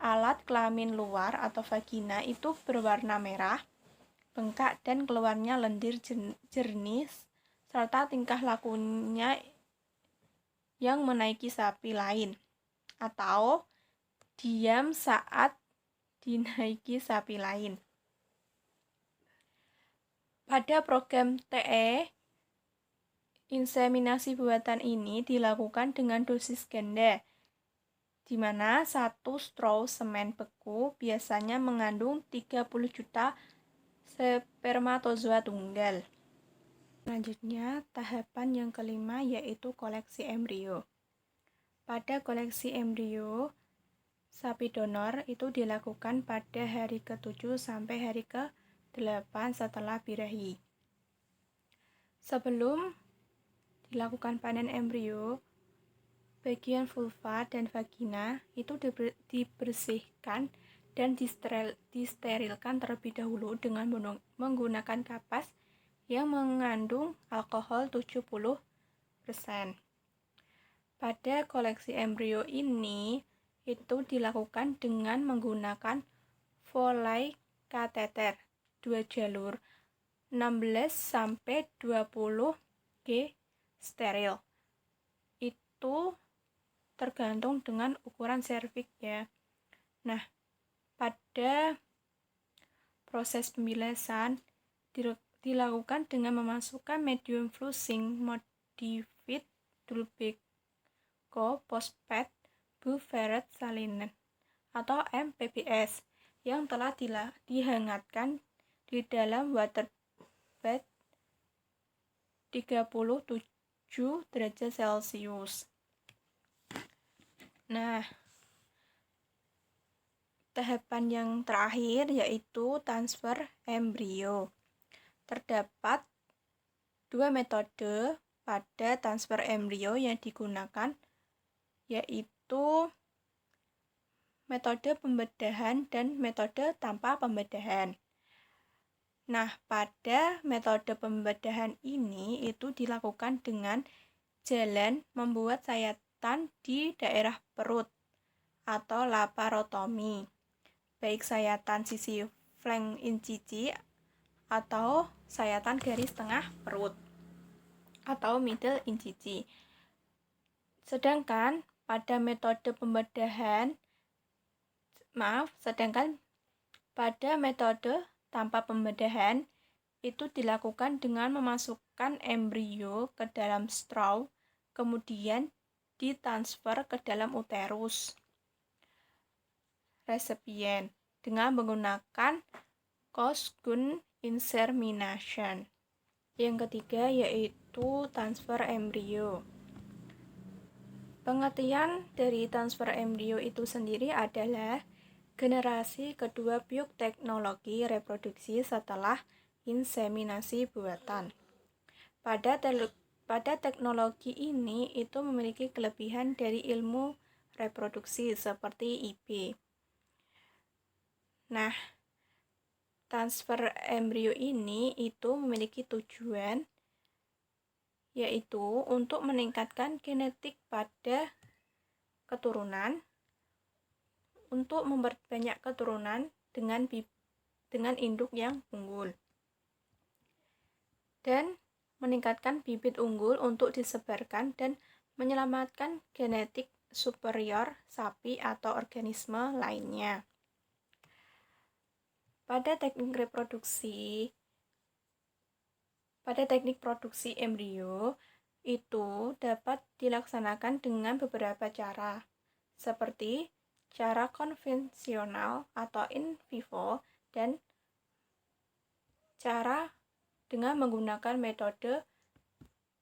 alat kelamin luar atau vagina itu berwarna merah, bengkak dan keluarnya lendir jernih, serta tingkah lakunya yang menaiki sapi lain, atau diam saat dinaiki sapi lain. Pada program TE, inseminasi buatan ini dilakukan dengan dosis ganda, di mana 1 straw semen beku biasanya mengandung 30 juta spermatozoa tunggal. Selanjutnya, tahapan yang kelima yaitu koleksi embrio. Pada koleksi embrio, sapi donor itu dilakukan pada hari ke-7 sampai hari ke-8 setelah birahi. Sebelum dilakukan panen embrio, bagian vulva dan vagina itu dibersihkan dan disterilkan terlebih dahulu dengan menggunakan kapas yang mengandung alkohol 70%. Pada koleksi embrio ini itu dilakukan dengan menggunakan Foley kateter 2 jalur 16 sampai 20 G steril. Itu tergantung dengan ukuran serviks ya. Nah, pada proses pembilasan dilakukan dengan memasukkan medium flusing modified dulbeco phosphate buffered saline atau MPBS yang telah dihangatkan di dalam water bath 37 derajat Celcius. Nah, tahapan yang terakhir yaitu transfer embrio. Terdapat 2 metode pada transfer embrio yang digunakan, yaitu metode pembedahan dan metode tanpa pembedahan. Nah, pada metode pembedahan ini itu dilakukan dengan jalan membuat sayatan di daerah perut atau laparotomi, baik sayatan sisi flank incisi atau sayatan garis tengah perut atau middle incisi. Sedangkan pada metode tanpa pembedahan itu dilakukan dengan memasukkan embrio ke dalam straw, kemudian ditransfer ke dalam uterus resipien dengan menggunakan Cox-Gunn insemination. Yang ketiga yaitu transfer embrio. Pengertian dari transfer embrio itu sendiri adalah generasi kedua bioteknologi reproduksi setelah inseminasi buatan. Pada teknologi ini itu memiliki kelebihan dari ilmu reproduksi seperti IB. Nah, transfer embrio ini itu memiliki tujuan yaitu untuk meningkatkan genetik pada keturunan, untuk memperbanyak keturunan dengan induk yang unggul, dan meningkatkan bibit unggul untuk disebarkan dan menyelamatkan genetik superior sapi atau organisme lainnya. Pada teknik produksi embrio itu dapat dilaksanakan dengan beberapa cara, seperti cara konvensional atau in vivo dan cara dengan menggunakan metode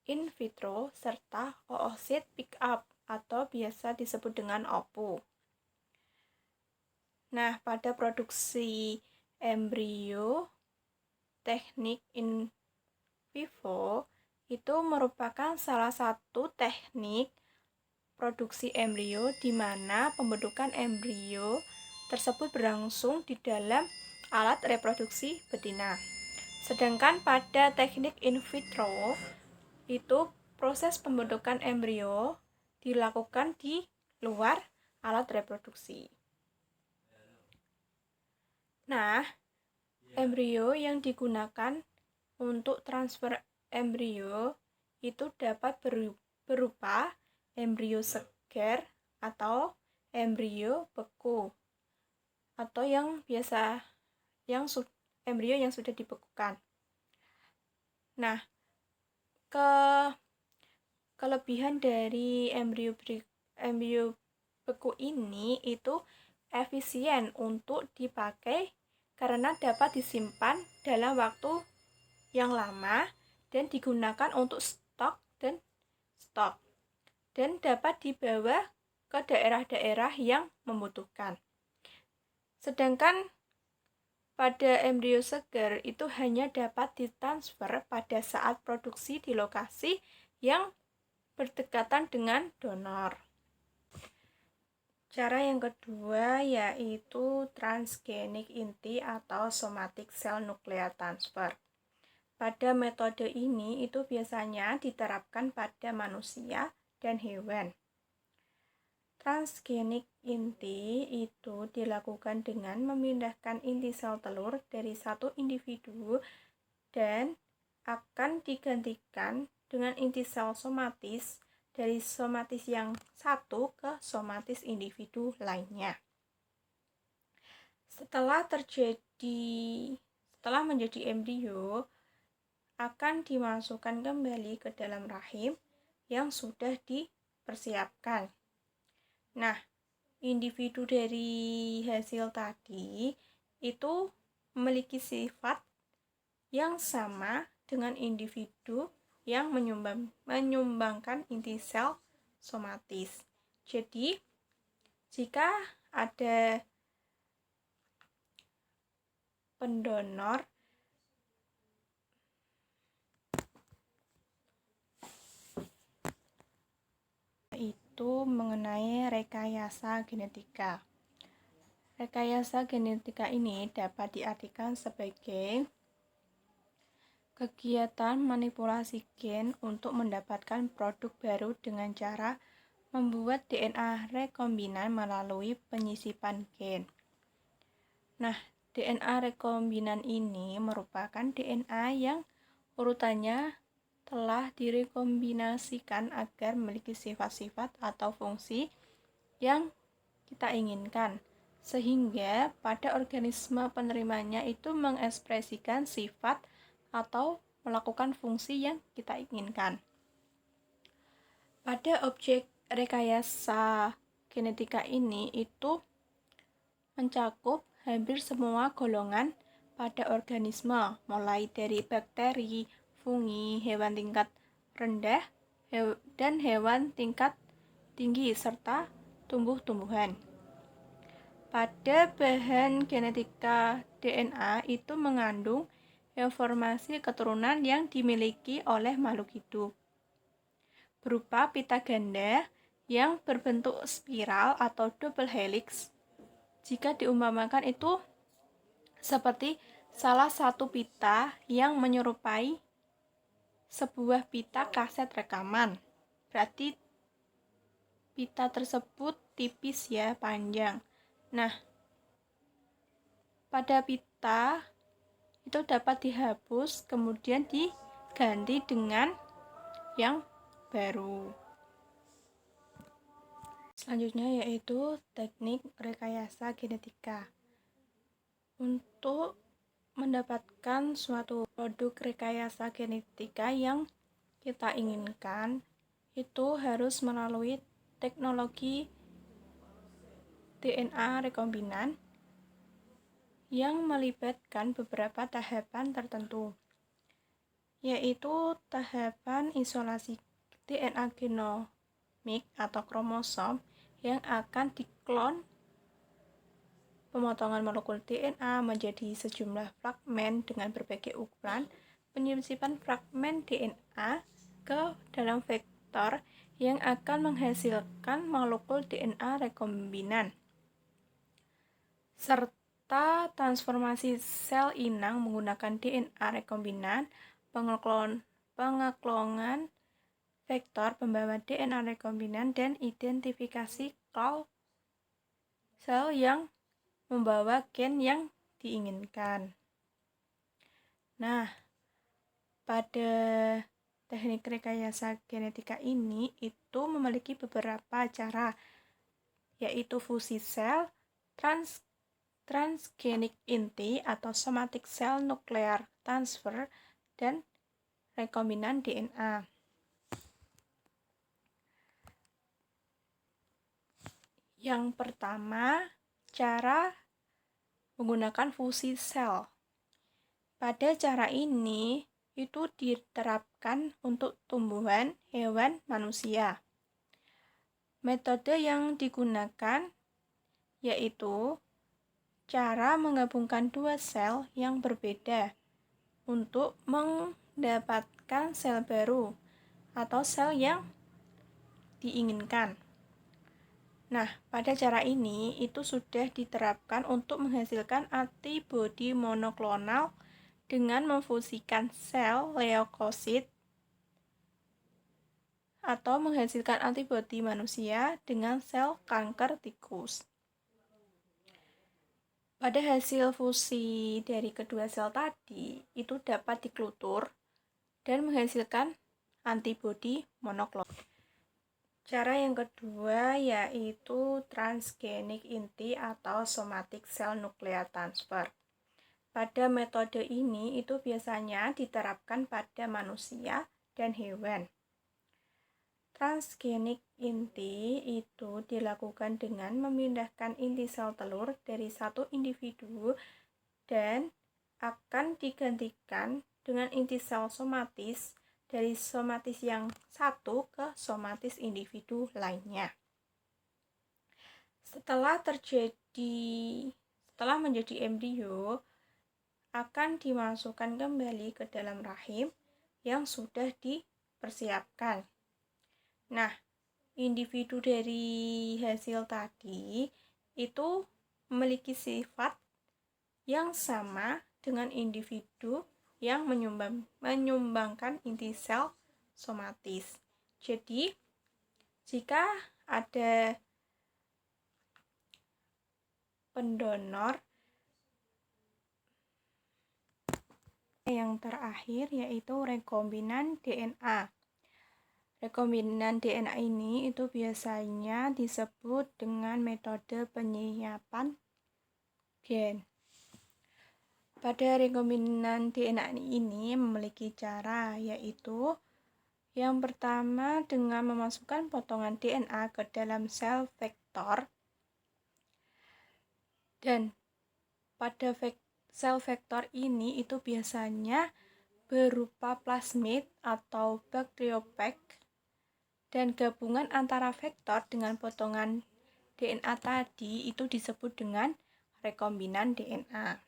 in vitro serta oocyte pick-up atau biasa disebut dengan OPU. Nah, pada produksi embrio, teknik in vivo itu merupakan salah satu teknik produksi embrio di mana pembentukan embrio tersebut berlangsung di dalam alat reproduksi betina. Sedangkan pada teknik in vitro itu proses pembentukan embrio dilakukan di luar alat reproduksi. Nah, embrio yang digunakan untuk transfer embrio itu dapat berupa embrio segar atau embrio beku atau embrio yang sudah dibekukan. Nah, kelebihan dari embrio beku ini itu efisien untuk dipakai karena dapat disimpan dalam waktu yang lama dan digunakan untuk stok dan dapat dibawa ke daerah-daerah yang membutuhkan. Sedangkan pada embrio segar itu hanya dapat ditransfer pada saat produksi di lokasi yang berdekatan dengan donor. Cara yang kedua yaitu transgenic inti atau somatic cell nuclear transfer. Pada metode ini itu biasanya diterapkan pada manusia dan hewan. Transgenic inti itu dilakukan dengan memindahkan inti sel telur dari satu individu dan akan digantikan dengan inti sel somatis dari somatis yang satu ke somatis individu lainnya. Setelah menjadi embrio, akan dimasukkan kembali ke dalam rahim yang sudah dipersiapkan. Nah, individu dari hasil tadi itu memiliki sifat yang sama dengan individu yang menyumbangkan inti sel somatis. Jadi, jika ada pendonor itu mengenai rekayasa genetika. Rekayasa genetika ini dapat diartikan sebagai kegiatan manipulasi gen untuk mendapatkan produk baru dengan cara membuat DNA rekombinan melalui penyisipan gen. Nah, DNA rekombinan ini merupakan DNA yang urutannya telah direkombinasikan agar memiliki sifat-sifat atau fungsi yang kita inginkan, sehingga pada organisme penerimanya itu mengekspresikan sifat atau melakukan fungsi yang kita inginkan. Pada objek rekayasa genetika ini itu mencakup hampir semua golongan pada organisme, mulai dari bakteri, fungi, hewan tingkat rendah, dan hewan tingkat tinggi, serta tumbuh-tumbuhan. Pada bahan genetika DNA itu mengandung informasi keturunan yang dimiliki oleh makhluk hidup, berupa pita ganda yang berbentuk spiral atau double helix. Jika diumpamakan itu seperti salah satu pita yang menyerupai sebuah pita kaset rekaman. Berarti pita tersebut tipis panjang. Nah, pada pita itu dapat dihapus kemudian diganti dengan yang baru. Selanjutnya yaitu teknik rekayasa genetika. Untuk mendapatkan suatu produk rekayasa genetika yang kita inginkan, itu harus melalui teknologi DNA rekombinan yang melibatkan beberapa tahapan tertentu, yaitu tahapan isolasi DNA genomik atau kromosom yang akan diklon, pemotongan molekul DNA menjadi sejumlah fragmen dengan berbagai ukuran, penyimpitan fragmen DNA ke dalam vektor yang akan menghasilkan molekul DNA rekombinan, serta transformasi sel inang menggunakan DNA rekombinan, pengeklonan vektor pembawa DNA rekombinan, dan identifikasi clone sel yang membawa gen yang diinginkan. Nah, pada teknik rekayasa genetika ini itu memiliki beberapa cara, yaitu fusi sel, transgenik inti atau somatic cell nuclear transfer, dan rekombinan DNA. Yang pertama, cara menggunakan fusi sel. Pada cara ini itu diterapkan untuk tumbuhan, hewan, manusia. Metode yang digunakan yaitu cara menggabungkan dua sel yang berbeda untuk mendapatkan sel baru atau sel yang diinginkan. Nah, pada cara ini itu sudah diterapkan untuk menghasilkan antibodi monoklonal dengan memfusikan sel leukosit atau menghasilkan antibodi manusia dengan sel kanker tikus. Pada hasil fusi dari kedua sel tadi itu dapat dikultur dan menghasilkan antibodi monoklonal. Cara yang kedua yaitu transgenik inti atau somatic cell nuclear transfer. Pada metode ini itu biasanya diterapkan pada manusia dan hewan. Transgenik inti itu dilakukan dengan memindahkan inti sel telur dari satu individu dan akan digantikan dengan inti sel somatis dari somatis yang satu ke somatis individu lainnya. Setelah menjadi embrio, akan dimasukkan kembali ke dalam rahim yang sudah dipersiapkan. Nah, individu dari hasil tadi itu memiliki sifat yang sama dengan individu yang menyumbangkan inti sel somatis. Jadi, jika ada pendonor, yang terakhir yaitu rekombinan DNA. Rekombinan DNA ini itu biasanya disebut dengan metode penyiapan gen. Pada rekombinan DNA ini memiliki cara, yaitu yang pertama dengan memasukkan potongan DNA ke dalam sel vektor, dan pada sel vektor ini itu biasanya berupa plasmid atau bakteriophage, dan gabungan antara vektor dengan potongan DNA tadi itu disebut dengan rekombinan DNA.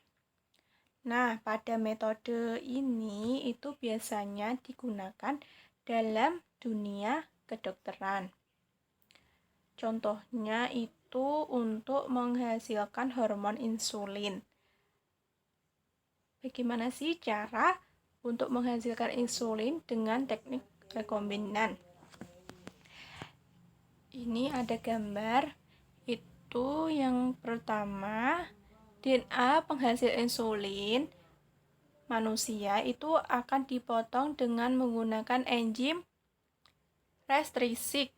Nah, pada metode ini itu biasanya digunakan dalam dunia kedokteran. Contohnya itu untuk menghasilkan hormon insulin. Bagaimana sih cara untuk menghasilkan insulin dengan teknik rekombinan? Ini ada gambar. Itu yang pertama, DNA penghasil insulin manusia itu akan dipotong dengan menggunakan enzim restriksi.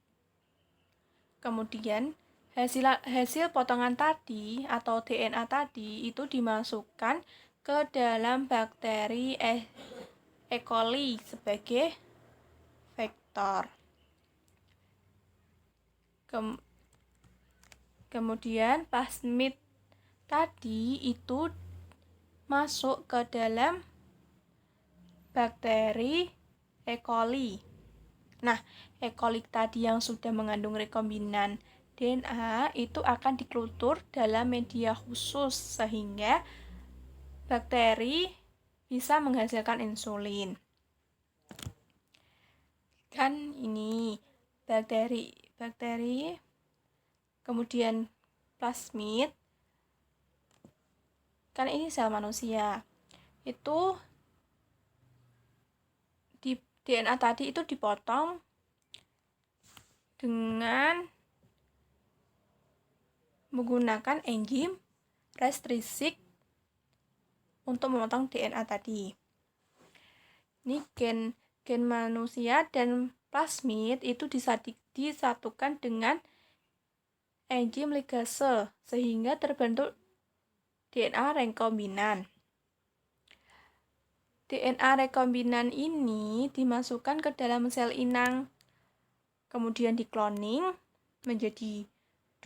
Kemudian hasil potongan tadi atau DNA tadi itu dimasukkan ke dalam bakteri E. coli sebagai vektor. Kemudian plasmid tadi itu masuk ke dalam bakteri E. coli. Nah, E. coli tadi yang sudah mengandung rekombinan DNA itu akan dikultur dalam media khusus sehingga bakteri bisa menghasilkan insulin. Kan ini bakteri kemudian plasmid, kan ini sel manusia. Itu di DNA tadi itu dipotong dengan menggunakan enzim restrisik untuk memotong DNA tadi. Ini gen manusia dan plasmid itu disatukan dengan enzim ligase sehingga terbentuk DNA rekombinan. DNA rekombinan ini dimasukkan ke dalam sel inang, kemudian dikloning menjadi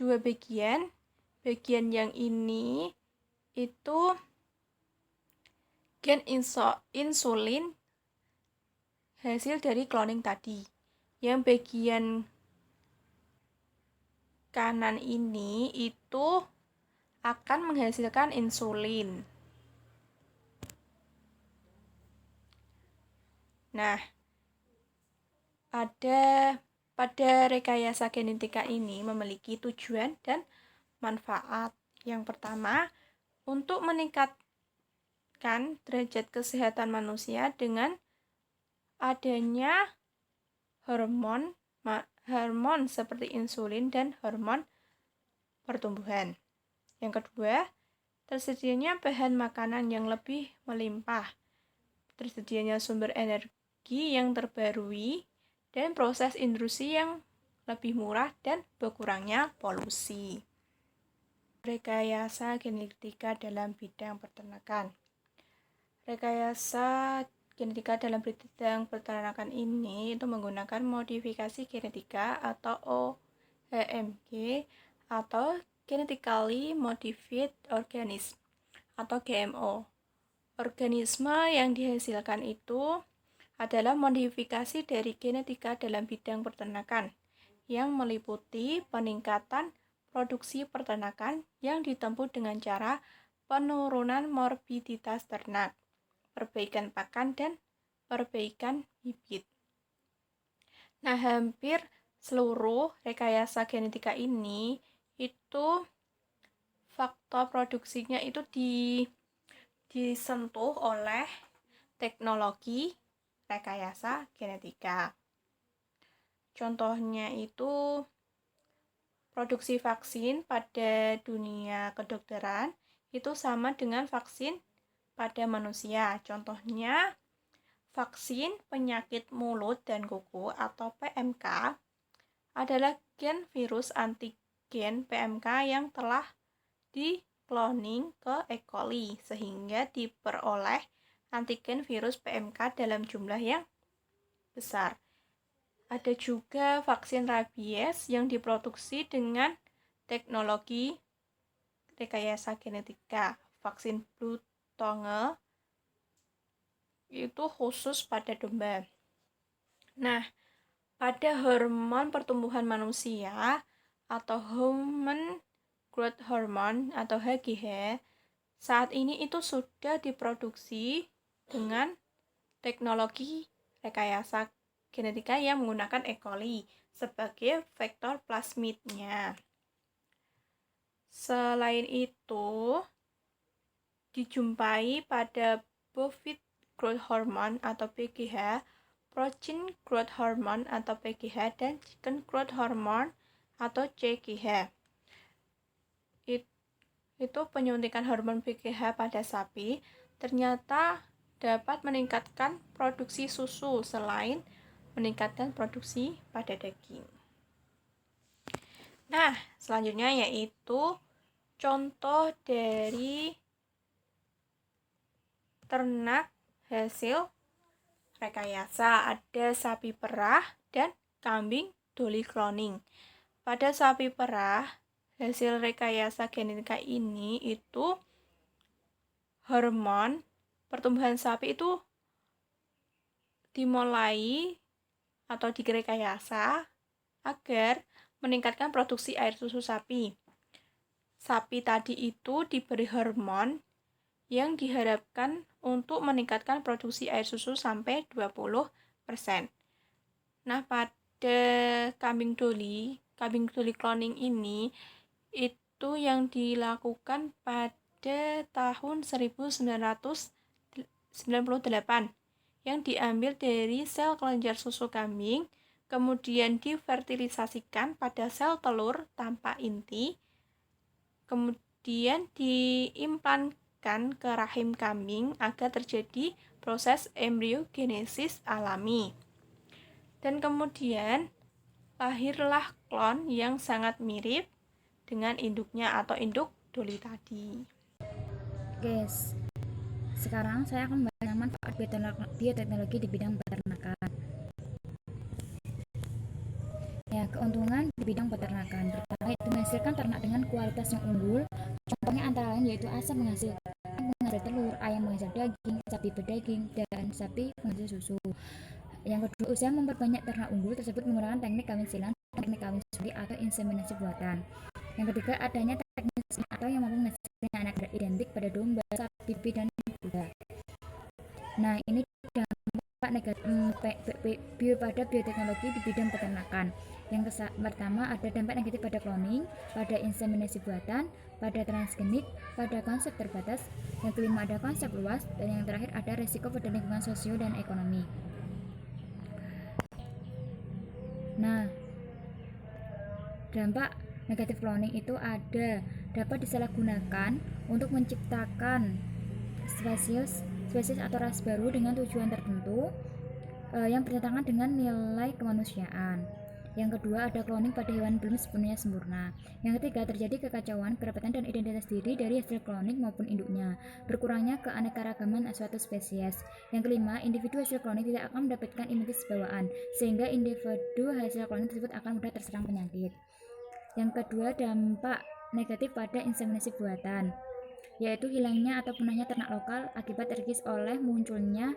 2 bagian. Bagian yang ini itu gen insulin hasil dari cloning tadi. Yang bagian kanan ini itu akan menghasilkan insulin. Nah, pada rekayasa genetika ini memiliki tujuan dan manfaat. Yang pertama, untuk meningkatkan derajat kesehatan manusia dengan adanya hormon seperti insulin dan hormon pertumbuhan. Yang kedua, tersedianya bahan makanan yang lebih melimpah, tersedianya sumber energi yang terbarui, dan proses industri yang lebih murah dan berkurangnya polusi. Rekayasa genetika dalam bidang peternakan. Rekayasa genetika dalam bidang peternakan ini itu menggunakan modifikasi genetika atau OGMG atau Genetically Modified Organism atau GMO. Organisme yang dihasilkan itu adalah modifikasi dari genetika dalam bidang peternakan yang meliputi peningkatan produksi peternakan yang ditempuh dengan cara penurunan morbiditas ternak, perbaikan pakan, dan perbaikan bibit. Nah, hampir seluruh rekayasa genetika ini itu faktor produksinya itu disentuh oleh teknologi rekayasa genetika. Contohnya itu produksi vaksin pada dunia kedokteran itu sama dengan vaksin pada manusia. Contohnya vaksin penyakit mulut dan kuku atau PMK adalah gen virus antigen PMK yang telah di-cloning ke E. coli sehingga diperoleh antigen virus PMK dalam jumlah yang besar. Ada juga vaksin rabies yang diproduksi dengan teknologi rekayasa genetika. Vaksin Bluetongue itu khusus pada domba. Nah, pada hormon pertumbuhan manusia atau Human Growth Hormone atau HGH, saat ini itu sudah diproduksi dengan teknologi rekayasa genetika yang menggunakan E. coli sebagai vektor plasmidnya. Selain itu, dijumpai pada bovine growth hormone atau PGH, protein growth hormone atau PGH, dan chicken growth hormone atau CGH. Itu penyuntikan hormon PGH pada sapi ternyata dapat meningkatkan produksi susu selain meningkatkan produksi pada daging. Nah, selanjutnya yaitu contoh dari ternak hasil rekayasa. Ada sapi perah dan kambing doli cloning. Pada sapi perah, hasil rekayasa genetika ini itu hormon pertumbuhan sapi itu dimulai atau direkayasa agar meningkatkan produksi air susu sapi. Sapi tadi itu diberi hormon yang diharapkan untuk meningkatkan produksi air susu sampai 20%. Nah, pada kambing doli cloning ini itu yang dilakukan pada tahun 1998 yang diambil dari sel kelenjar susu kambing, kemudian divertilisasikan pada sel telur tanpa inti, kemudian diimplankan ke rahim kambing agar terjadi proses embriogenesis alami. Dan kemudian lahirlah klon yang sangat mirip dengan induknya atau induk doli tadi. Guys, sekarang saya akan membahas manfaat bioteknologi di bidang peternakan. Ya, keuntungan di bidang peternakan. Pertama, itu menghasilkan ternak dengan kualitas yang unggul. Contohnya antara lain yaitu asap menghasil telur, ayam menghasil daging, sapi berdaging, dan sapi menghasil susu. Yang kedua, usaha memperbanyak ternak unggul tersebut menggunakan teknik kawin silang, teknik kawin suri atau inseminasi buatan. Yang ketiga, adanya teknik atau yang mampu menghasilkan anak identik pada domba, sapi, dan kuda. Nah, ini dampak negatif pada bioteknologi di bidang peternakan. Yang pertama, ada dampak negatif pada cloning, pada inseminasi buatan, pada transgenik, pada konsep terbatas. Yang kelima, ada konsep luas, dan yang terakhir ada resiko pada lingkungan sosio dan ekonomi. Nah, dampak negatif cloning itu dapat disalahgunakan untuk menciptakan spesies atau ras baru dengan tujuan tertentu yang bertentangan dengan nilai kemanusiaan. Yang kedua, ada cloning pada hewan belum sepenuhnya sempurna. Yang ketiga, terjadi kekacauan, kerapatan, dan identitas diri dari hasil cloning maupun induknya, berkurangnya keanekaragaman suatu spesies. Yang kelima, individu hasil cloning tidak akan mendapatkan imunitas bawaan, sehingga individu hasil cloning tersebut akan mudah terserang penyakit. Yang kedua, dampak negatif pada inseminasi buatan, yaitu hilangnya atau punahnya ternak lokal akibat terkikis oleh munculnya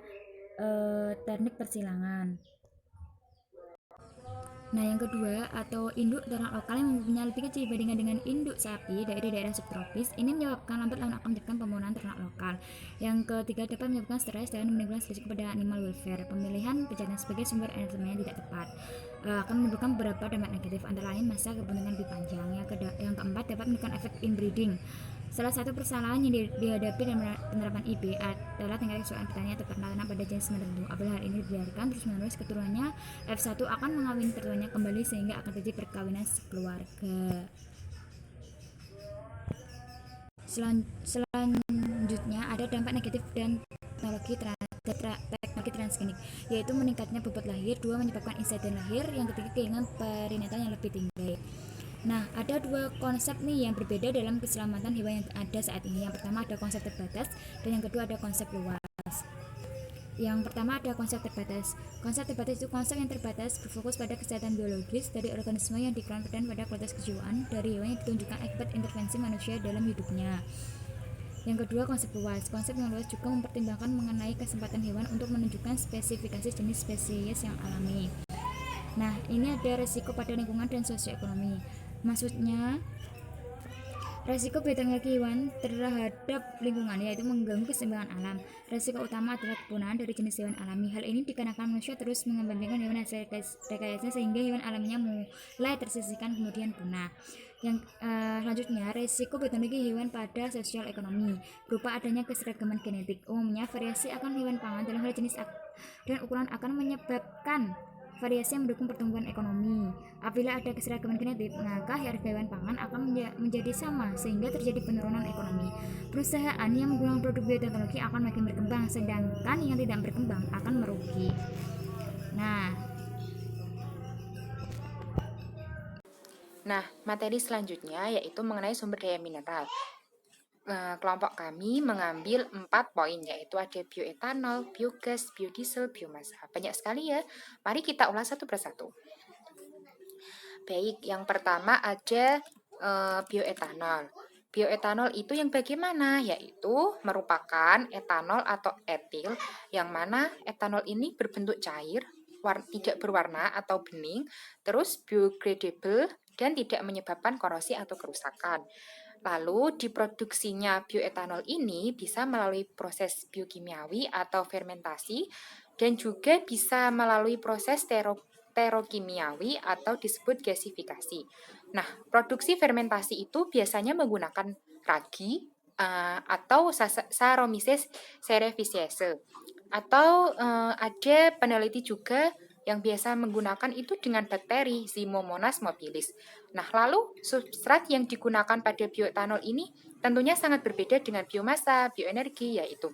teknik persilangan. Nah, yang kedua, atau induk ternak lokal yang mempunyai lebih kecil dibandingkan dengan induk sapi dari daerah subtropis, ini menyebabkan lambat laun akan menjadikan pembunuhan ternak lokal. Yang ketiga, dapat menyebabkan stres dan menimbulkan risiko pada animal welfare. Pemilihan pejantan sebagai sumber energi yang tidak tepat akan menimbulkan beberapa dampak negatif, antara lain masa kebuntungan lebih panjang. Yang keempat, dapat menimbulkan efek inbreeding. Salah satu permasalahan yang dihadapi dalam penerapan IB adalah tingkat kesukaan petani atau peternak pada jenis tertentu. Apabila hal ini dibiarkan terus-menerus, keturunannya F1 akan mengawini keturunannya kembali sehingga akan terjadi perkawinan sekeluarga. Selanjutnya, ada dampak negatif dan teknologi transgenik, yaitu meningkatnya bobot lahir, 2 menyebabkan insiden lahir, yang ketiga kehilangan perinatal yang lebih tinggi. Nah, ada dua konsep nih yang berbeda dalam keselamatan hewan yang ada saat ini. Yang pertama ada konsep terbatas, dan yang kedua ada konsep luas. Yang pertama ada konsep terbatas. Konsep terbatas itu konsep yang terbatas berfokus pada kesehatan biologis dari organisme yang dikembangkan pada kualitas kejiwaan dari hewan yang ditunjukkan akibat intervensi manusia dalam hidupnya. Yang kedua, konsep luas. Konsep yang luas juga mempertimbangkan mengenai kesempatan hewan untuk menunjukkan spesifikasi jenis spesies yang alami. Nah, ini ada resiko pada lingkungan dan sosioekonomi. Maksudnya, resiko bioteknologi hewan terhadap lingkungan yaitu mengganggu keseimbangan alam. Resiko utama adalah kepunahan dari jenis hewan alami. Hal ini dikarenakan manusia terus mengembangkan hewan hasil rekayasa sehingga hewan alaminya mulai tersisihkan kemudian punah. Yang selanjutnya, resiko bioteknologi hewan pada sosial ekonomi berupa adanya keseragaman genetik. Umumnya, variasi akan hewan pangan dalam hal jenis dan ukuran akan menyebabkan variasi yang mendukung pertumbuhan ekonomi. Apabila ada keseragaman genetik, maka harga hewan pangan akan menjadi sama sehingga terjadi penurunan ekonomi. Perusahaan yang menggunakan produk bioteknologi akan makin berkembang, sedangkan yang tidak berkembang akan merugi. Nah, materi selanjutnya yaitu mengenai sumber daya mineral. Kelompok kami mengambil 4 poin, yaitu ada bioetanol, biogas, biodiesel, biomasa. Banyak sekali ya. Mari kita ulas satu persatu. Baik, yang pertama ada bioetanol. Bioetanol itu yang bagaimana? Yaitu merupakan etanol atau etil, yang mana etanol ini berbentuk cair, tidak berwarna atau bening, terus biodegradable, dan tidak menyebabkan korosi atau kerusakan. Lalu diproduksinya bioetanol ini bisa melalui proses biokimiawi atau fermentasi dan juga bisa melalui proses terokimiawi atau disebut gasifikasi. Nah, produksi fermentasi itu biasanya menggunakan ragi atau Saccharomyces cerevisiae. Atau ada peneliti juga yang biasa menggunakan itu dengan bakteri Ximomonas mobilis. Nah, lalu substrat yang digunakan pada bioetanol ini tentunya sangat berbeda dengan biomasa, bioenergi, yaitu.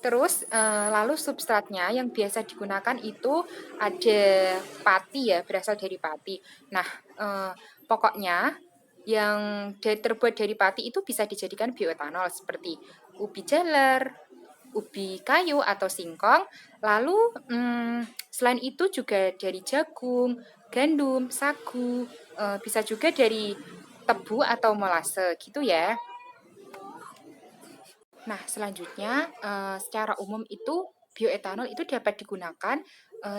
Terus lalu substratnya yang biasa digunakan itu ada pati ya, berasal dari pati. Nah, pokoknya yang terbuat dari pati itu bisa dijadikan bioetanol seperti ubi jalar, ubi kayu atau singkong. Lalu selain itu juga dari jagung, gandum, sagu, bisa juga dari tebu atau molase gitu ya. Nah, selanjutnya secara umum itu bioetanol itu dapat digunakan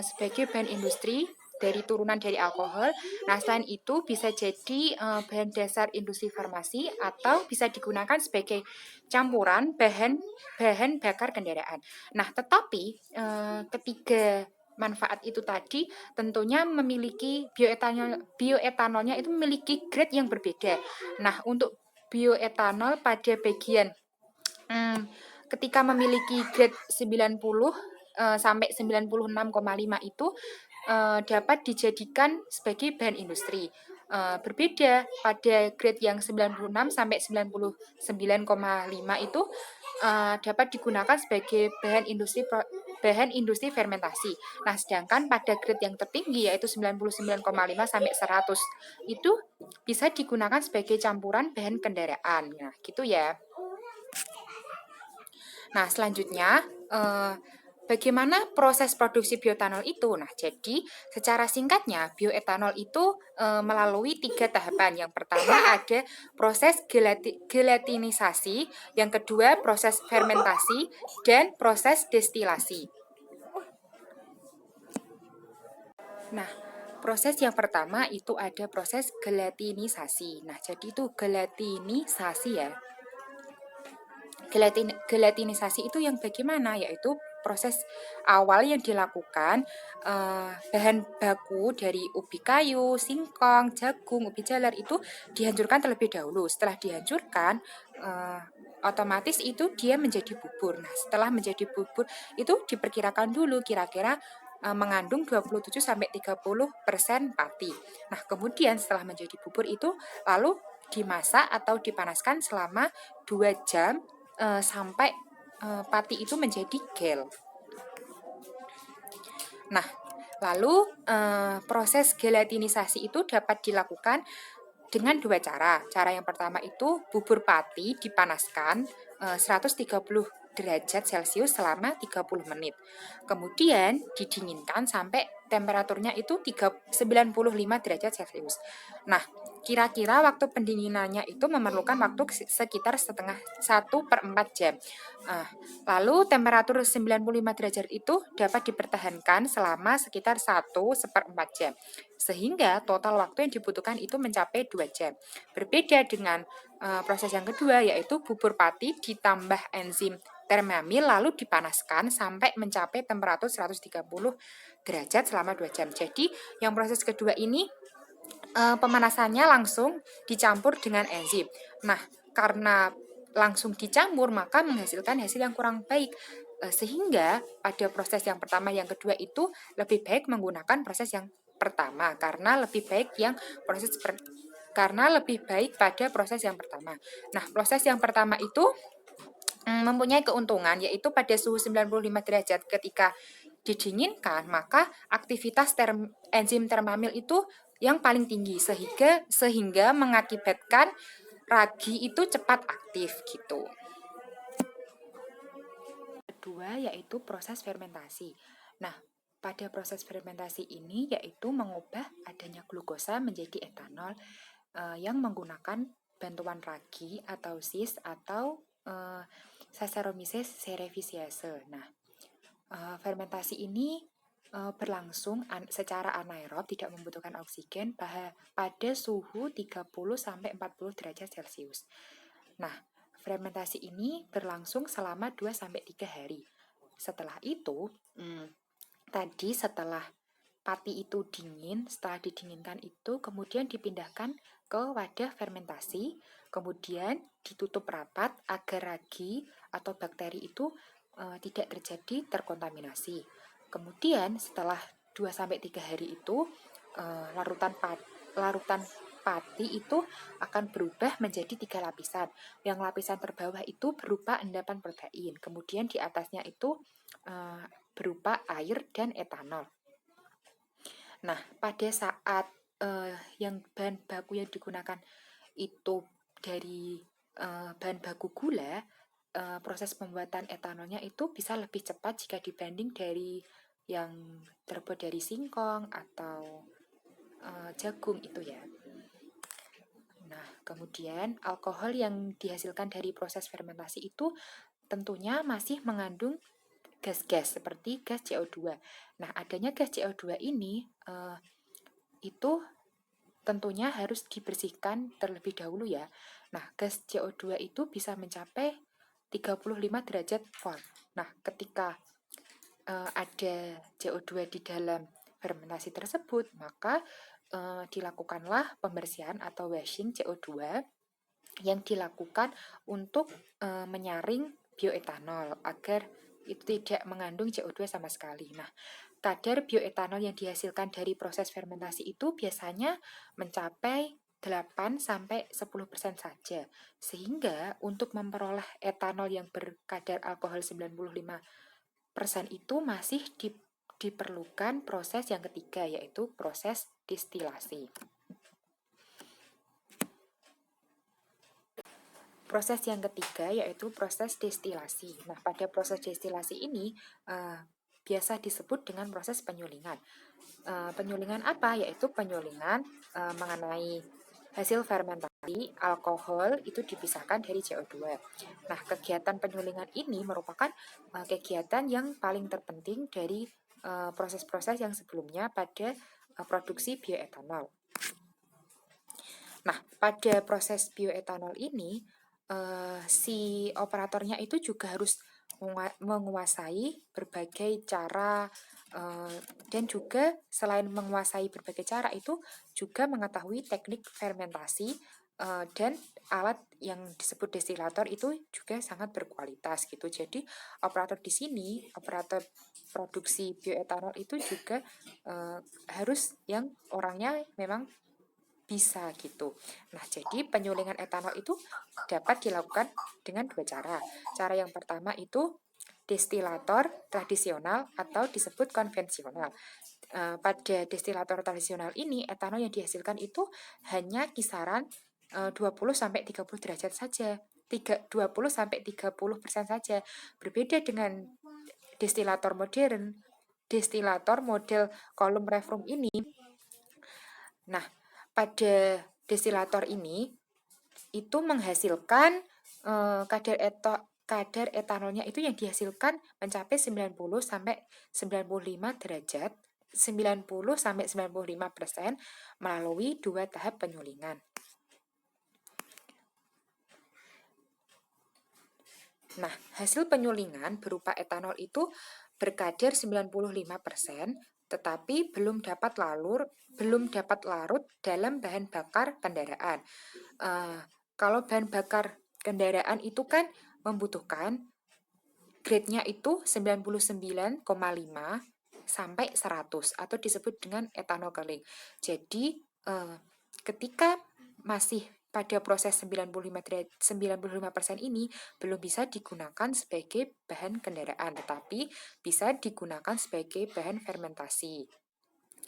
sebagai bahan industri dari turunan dari alkohol. Nah, selain itu bisa jadi bahan dasar industri farmasi atau bisa digunakan sebagai campuran bahan bakar kendaraan. Nah, tetapi ketiga manfaat itu tadi tentunya memiliki bioetanolnya itu memiliki grade yang berbeda. Nah, untuk bioetanol pada bagian ketika memiliki grade 90 sampai 96,5 itu dapat dijadikan sebagai bahan industri. Berbeda pada grade yang 96 sampai 99,5 itu dapat digunakan sebagai bahan industri fermentasi. Nah, sedangkan pada grade yang tertinggi yaitu 99,5 sampai 100 itu bisa digunakan sebagai campuran bahan kendaraan. Nah, gitu ya. Nah, selanjutnya bagaimana proses produksi bioetanol itu? Nah, jadi secara singkatnya bioetanol itu melalui 3 tahapan. Yang pertama ada proses gelatinisasi, yang kedua proses fermentasi, dan proses destilasi. Nah, proses yang pertama itu ada proses gelatinisasi. Nah, jadi itu gelatinisasi ya. Gelatinisasi itu yang bagaimana? Yaitu proses awal yang dilakukan bahan baku dari ubi kayu, singkong, jagung, ubi jalar itu dihancurkan terlebih dahulu. Setelah dihancurkan, otomatis itu dia menjadi bubur. Nah, setelah menjadi bubur itu diperkirakan dulu kira-kira mengandung 27-30% pati. Nah, kemudian setelah menjadi bubur itu lalu dimasak atau dipanaskan selama 2 jam sampai pati itu menjadi gel. Nah, lalu proses gelatinisasi itu dapat dilakukan dengan 2 cara. Cara yang pertama itu bubur pati dipanaskan 130 derajat Celcius selama 30 menit. Kemudian didinginkan sampai temperaturnya itu 95 derajat Celcius. Nah, kira-kira waktu pendinginannya itu memerlukan waktu sekitar 1/4 jam. Lalu temperatur 95 derajat itu dapat dipertahankan selama sekitar 1/4 jam. Sehingga total waktu yang dibutuhkan itu mencapai 2 jam. Berbeda dengan proses yang kedua yaitu bubur pati ditambah enzim termamil lalu dipanaskan sampai mencapai temperatur 130 derajat selama 2 jam. Jadi yang proses kedua ini pemanasannya langsung dicampur dengan enzim. Nah, karena langsung dicampur maka menghasilkan hasil yang kurang baik. Sehingga pada proses yang pertama yang kedua itu lebih baik menggunakan proses yang pertama karena lebih baik pada proses yang pertama. Nah, proses yang pertama itu mempunyai keuntungan yaitu pada suhu 95 derajat ketika didinginkan maka aktivitas enzim termamil itu yang paling tinggi sehingga mengakibatkan ragi itu cepat aktif gitu. Kedua yaitu proses fermentasi. Nah, pada proses fermentasi ini yaitu mengubah adanya glukosa menjadi etanol yang menggunakan bantuan ragi atau sis atau Saccharomyces cerevisiae. Nah, fermentasi ini berlangsung secara anaerob, tidak membutuhkan oksigen pada suhu 30-40 derajat Celcius. Nah, fermentasi ini berlangsung selama 2-3 hari. Setelah itu, tadi setelah pati itu dingin, setelah didinginkan itu kemudian dipindahkan ke wadah fermentasi, kemudian ditutup rapat agar ragi atau bakteri itu tidak terjadi terkontaminasi. Kemudian setelah 2-3 hari itu larutan pati itu akan berubah menjadi 3 lapisan. Yang lapisan terbawah itu berupa endapan protein, kemudian di atasnya itu berupa air dan etanol. Nah, pada saat yang bahan baku yang digunakan itu dari bahan baku gula, proses pembuatan etanolnya itu bisa lebih cepat jika dibanding dari yang terbuat dari singkong atau jagung itu ya. Nah, kemudian alkohol yang dihasilkan dari proses fermentasi itu tentunya masih mengandung gas-gas seperti gas CO2. Nah, adanya gas CO2 ini itu tentunya harus dibersihkan terlebih dahulu ya. Nah, gas CO2 itu bisa mencapai 35 derajat volt. Nah, ketika ada CO2 di dalam fermentasi tersebut, maka dilakukanlah pembersihan atau washing CO2 yang dilakukan untuk menyaring bioetanol agar itu tidak mengandung CO2 sama sekali. Nah, kadar bioetanol yang dihasilkan dari proses fermentasi itu biasanya mencapai 8-10% saja. Sehingga untuk memperoleh etanol yang berkadar alkohol 95% itu masih diperlukan proses yang ketiga, yaitu proses distilasi. Proses yang ketiga yaitu proses destilasi. Nah, pada proses destilasi ini biasa disebut dengan proses penyulingan. Penyulingan apa? Yaitu penyulingan mengenai hasil fermentasi alkohol itu dipisahkan dari CO2. Nah, kegiatan penyulingan ini merupakan kegiatan yang paling terpenting dari proses-proses yang sebelumnya pada produksi bioetanol. Nah, pada proses bioetanol ini si operatornya itu juga harus menguasai berbagai cara dan juga selain menguasai berbagai cara itu juga mengetahui teknik fermentasi dan alat yang disebut destilator itu juga sangat berkualitas gitu. Jadi operator di sini, operator produksi bioetanol itu juga harus yang orangnya memang bisa gitu. Nah, jadi penyulingan etanol itu dapat dilakukan dengan 2 cara. Cara yang pertama itu destilator tradisional atau disebut konvensional. Pada destilator tradisional ini etanol yang dihasilkan itu hanya kisaran 20-30 derajat saja. 20-30% saja. Berbeda dengan destilator modern. Destilator model kolom reform ini. Nah, pada destilator ini itu menghasilkan kadar etanolnya itu yang dihasilkan mencapai 90-95 derajat, 90-95% melalui 2 tahap penyulingan. Nah, hasil penyulingan berupa etanol itu berkadar 95%, tetapi belum dapat larut dalam bahan bakar kendaraan. Kalau bahan bakar kendaraan itu kan membutuhkan grade-nya itu 99,5 sampai 100 atau disebut dengan etanol kering. Jadi ketika masih pada proses 95% ini belum bisa digunakan sebagai bahan kendaraan, tetapi bisa digunakan sebagai bahan fermentasi.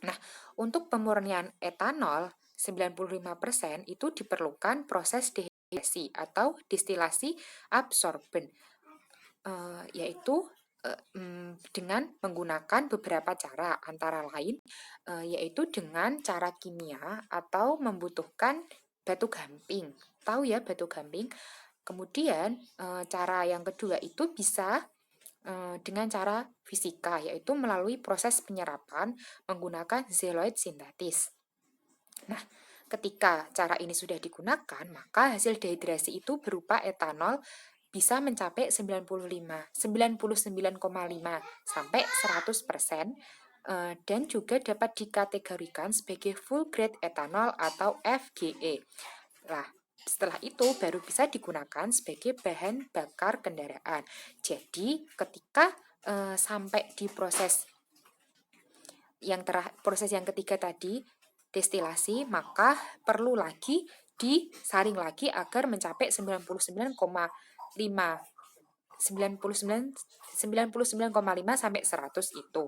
Nah, untuk pemurnian etanol 95% itu diperlukan proses dehidrasi atau distilasi absorben, yaitu dengan menggunakan beberapa cara, antara lain yaitu dengan cara kimia atau membutuhkan batu gamping. Tahu ya batu gamping? Kemudian cara yang kedua itu bisa dengan cara fisika, yaitu melalui proses penyerapan menggunakan zeolite sintetis. Nah, ketika cara ini sudah digunakan, maka hasil dehidrasi itu berupa etanol bisa mencapai 99,5 sampai 100%, dan juga dapat dikategorikan sebagai full grade etanol atau FGE. Nah, setelah itu baru bisa digunakan sebagai bahan bakar kendaraan. Jadi, ketika sampai di proses yang ketiga tadi, destilasi, maka perlu lagi disaring lagi agar mencapai 99,5 sampai 100 itu.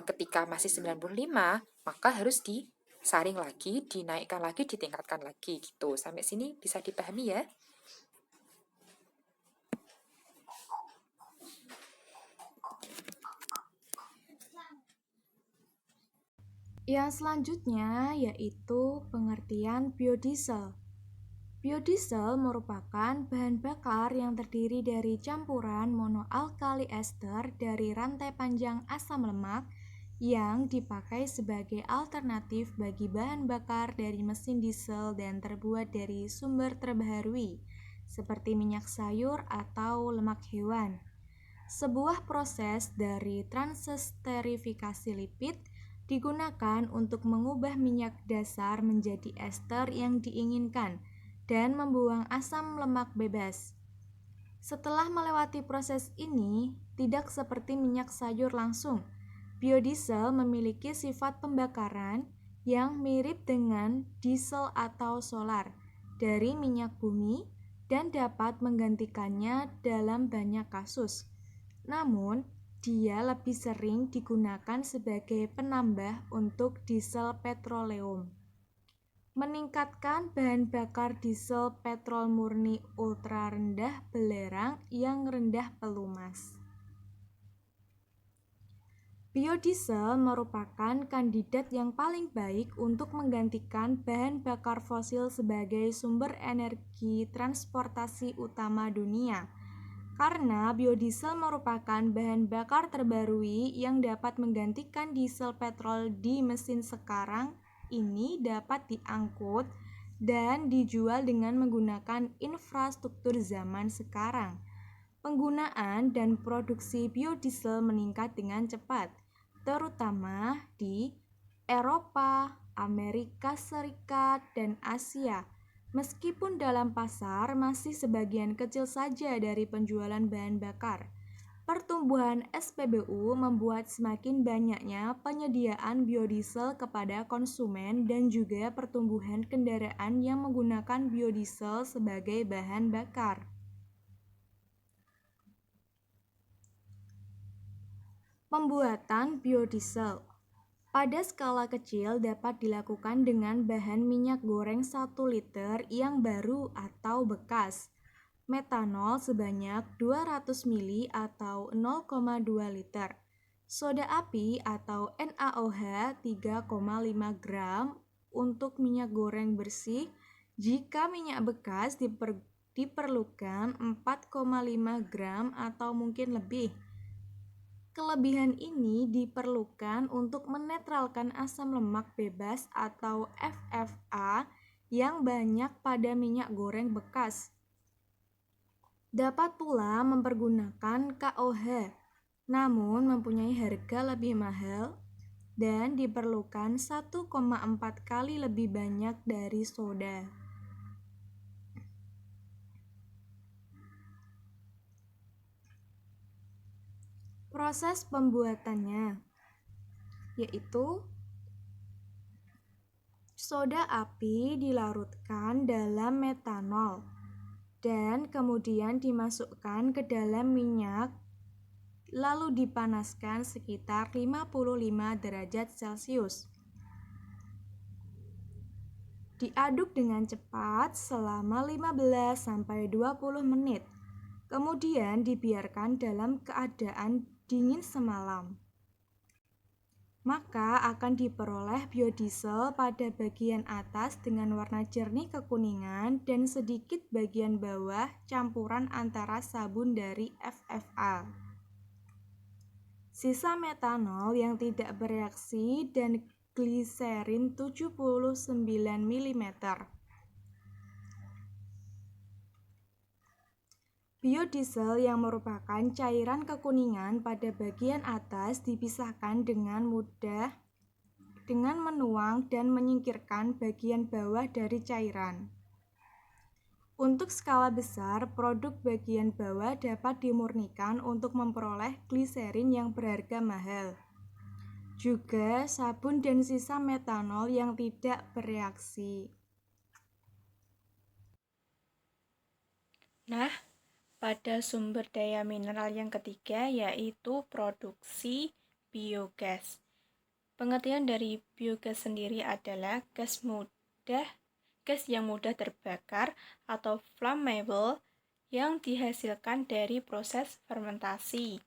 Ketika masih 95, maka harus disaring lagi, dinaikkan lagi, ditingkatkan lagi gitu. Sampai sini bisa dipahami ya? Yang selanjutnya yaitu pengertian biodiesel. Biodiesel merupakan bahan bakar yang terdiri dari campuran monoalkali ester dari rantai panjang asam lemak yang dipakai sebagai alternatif bagi bahan bakar dari mesin diesel dan terbuat dari sumber terbaharui, seperti minyak sayur atau lemak hewan. Sebuah proses dari transesterifikasi lipid digunakan untuk mengubah minyak dasar menjadi ester yang diinginkan dan membuang asam lemak bebas. Setelah melewati proses ini, tidak seperti minyak sayur langsung. Biodiesel memiliki sifat pembakaran yang mirip dengan diesel atau solar dari minyak bumi dan dapat menggantikannya dalam banyak kasus. Namun, dia lebih sering digunakan sebagai penambah untuk diesel petroleum. Meningkatkan bahan bakar diesel petrol murni ultra rendah belerang yang rendah pelumas. Biodiesel merupakan kandidat yang paling baik untuk menggantikan bahan bakar fosil sebagai sumber energi transportasi utama dunia. Karena biodiesel merupakan bahan bakar terbarui yang dapat menggantikan diesel petrol di mesin sekarang, ini dapat diangkut dan dijual dengan menggunakan infrastruktur zaman sekarang. Penggunaan dan produksi biodiesel meningkat dengan cepat, terutama di Eropa, Amerika Serikat, dan Asia. Meskipun dalam pasar masih sebagian kecil saja dari penjualan bahan bakar, pertumbuhan SPBU membuat semakin banyaknya penyediaan biodiesel kepada konsumen dan juga pertumbuhan kendaraan yang menggunakan biodiesel sebagai bahan bakar. Pembuatan biodiesel pada skala kecil dapat dilakukan dengan bahan minyak goreng 1 liter yang baru atau bekas, metanol sebanyak 200 ml atau 0,2 liter, soda api atau NaOH 3,5 gram untuk minyak goreng bersih. Jika minyak bekas diperlukan 4,5 gram atau mungkin lebih. Kelebihan ini diperlukan untuk menetralkan asam lemak bebas atau FFA yang banyak pada minyak goreng bekas. Dapat pula mempergunakan KOH, namun mempunyai harga lebih mahal dan diperlukan 1,4 kali lebih banyak dari soda. Proses pembuatannya yaitu soda api dilarutkan dalam metanol dan kemudian dimasukkan ke dalam minyak lalu dipanaskan sekitar 55 derajat Celcius. Diaduk dengan cepat selama 15-20 menit. Kemudian dibiarkan dalam keadaan dingin semalam. Maka akan diperoleh biodiesel pada bagian atas dengan warna jernih kekuningan dan sedikit bagian bawah campuran antara sabun dari FFA. Sisa metanol yang tidak bereaksi dan gliserin 79 mm. Biodiesel yang merupakan cairan kekuningan pada bagian atas dipisahkan dengan mudah dengan menuang dan menyingkirkan bagian bawah dari cairan. Untuk skala besar, produk bagian bawah dapat dimurnikan untuk memperoleh gliserin yang berharga mahal. Juga sabun dan sisa metanol yang tidak bereaksi. Nah, pada sumber daya mineral yang ketiga yaitu produksi biogas. Pengertian dari biogas sendiri adalah gas yang mudah terbakar atau flammable yang dihasilkan dari proses fermentasi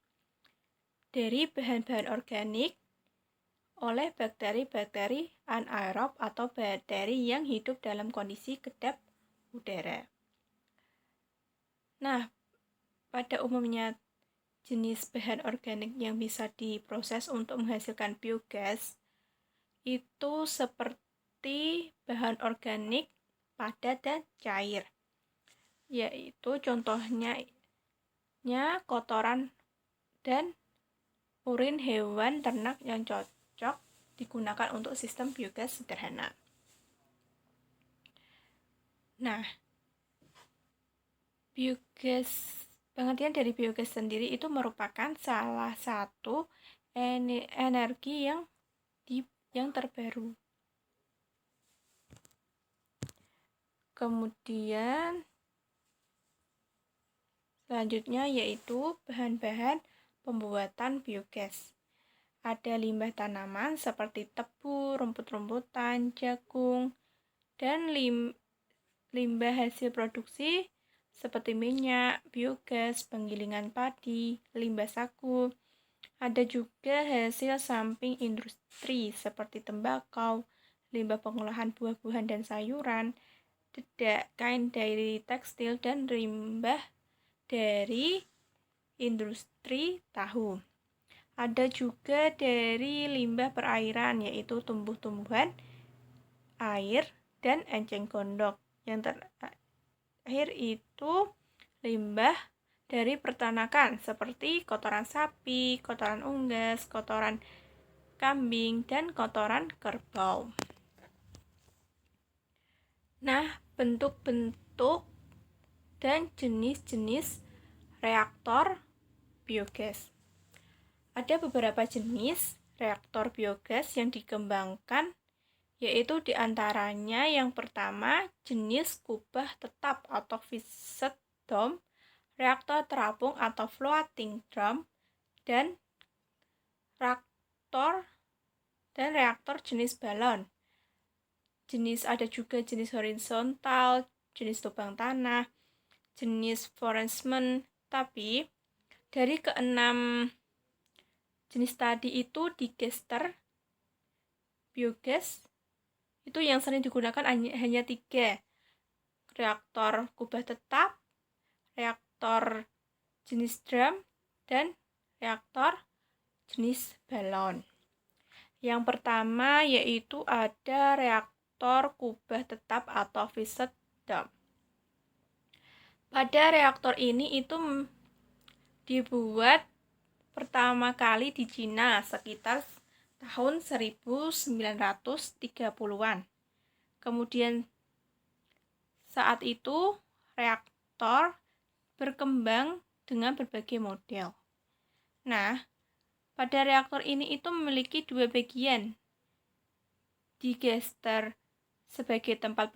dari bahan-bahan organik oleh bakteri-bakteri anaerob atau bakteri yang hidup dalam kondisi kedap udara. Nah, pada umumnya jenis bahan organik yang bisa diproses untuk menghasilkan biogas itu seperti bahan organik padat dan cair, yaitu contohnya kotoran dan urin hewan ternak yang cocok digunakan untuk sistem biogas sederhana. Nah, pengertian dari biogas sendiri itu merupakan salah satu energi yang terbaru. Kemudian selanjutnya yaitu bahan-bahan pembuatan biogas. Ada limbah tanaman seperti tebu, rumput-rumputan, jagung, dan limbah hasil produksi seperti minyak, biogas, penggilingan padi, limbah sagu. Ada juga hasil samping industri seperti tembakau, limbah pengolahan buah-buahan dan sayuran, dedak, kain dari tekstil, dan limbah dari industri tahu. Ada juga dari limbah perairan yaitu tumbuh-tumbuhan, air, dan enceng gondok. Yang terakhir itu limbah dari peternakan seperti kotoran sapi, kotoran unggas, kotoran kambing, dan kotoran kerbau. Nah, bentuk-bentuk dan jenis-jenis reaktor biogas. Ada beberapa jenis reaktor biogas yang dikembangkan, yaitu diantaranya yang pertama jenis kubah tetap atau fixed dome, reaktor terapung atau floating drum, dan reaktor jenis balon. Ada juga jenis horizontal, jenis lubang tanah, jenis Fresnel. Tapi dari keenam jenis tadi itu digester biogas itu yang sering digunakan hanya 3, reaktor kubah tetap, reaktor jenis drum, dan reaktor jenis balon. Yang pertama yaitu ada reaktor kubah tetap atau fixed dome. Pada reaktor ini itu dibuat pertama kali di Cina sekitar tahun 1930-an. Kemudian saat itu reaktor berkembang dengan berbagai model. Nah, pada reaktor ini itu memiliki 2 bagian. Digester sebagai tempat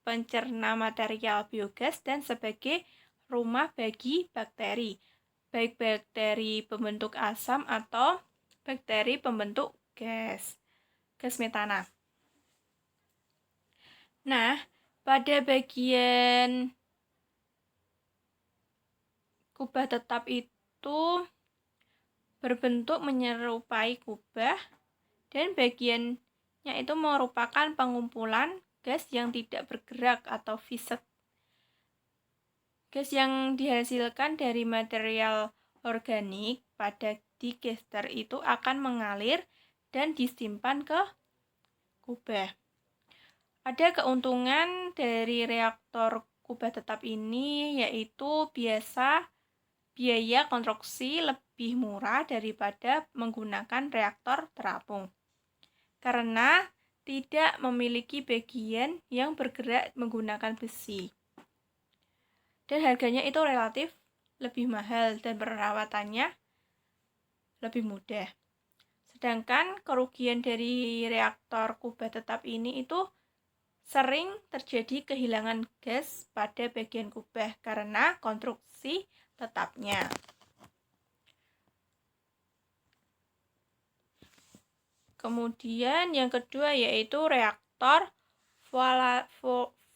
pencerna material biogas dan sebagai rumah bagi bakteri, baik bakteri pembentuk asam atau bakteri pembentuk gas metana. Nah, pada bagian kubah tetap itu berbentuk menyerupai kubah dan bagiannya itu merupakan pengumpulan gas yang tidak bergerak atau viscous. Gas yang dihasilkan dari material organik pada digester itu akan mengalir dan disimpan ke kubah. Ada keuntungan dari reaktor kubah tetap ini, yaitu biaya konstruksi lebih murah daripada menggunakan reaktor terapung, karena tidak memiliki bagian yang bergerak menggunakan besi. Dan harganya itu relatif lebih mahal dan perawatannya lebih mudah. Sedangkan kerugian dari reaktor kubah tetap ini itu sering terjadi kehilangan gas pada bagian kubah karena konstruksi tetapnya. Kemudian yang kedua yaitu reaktor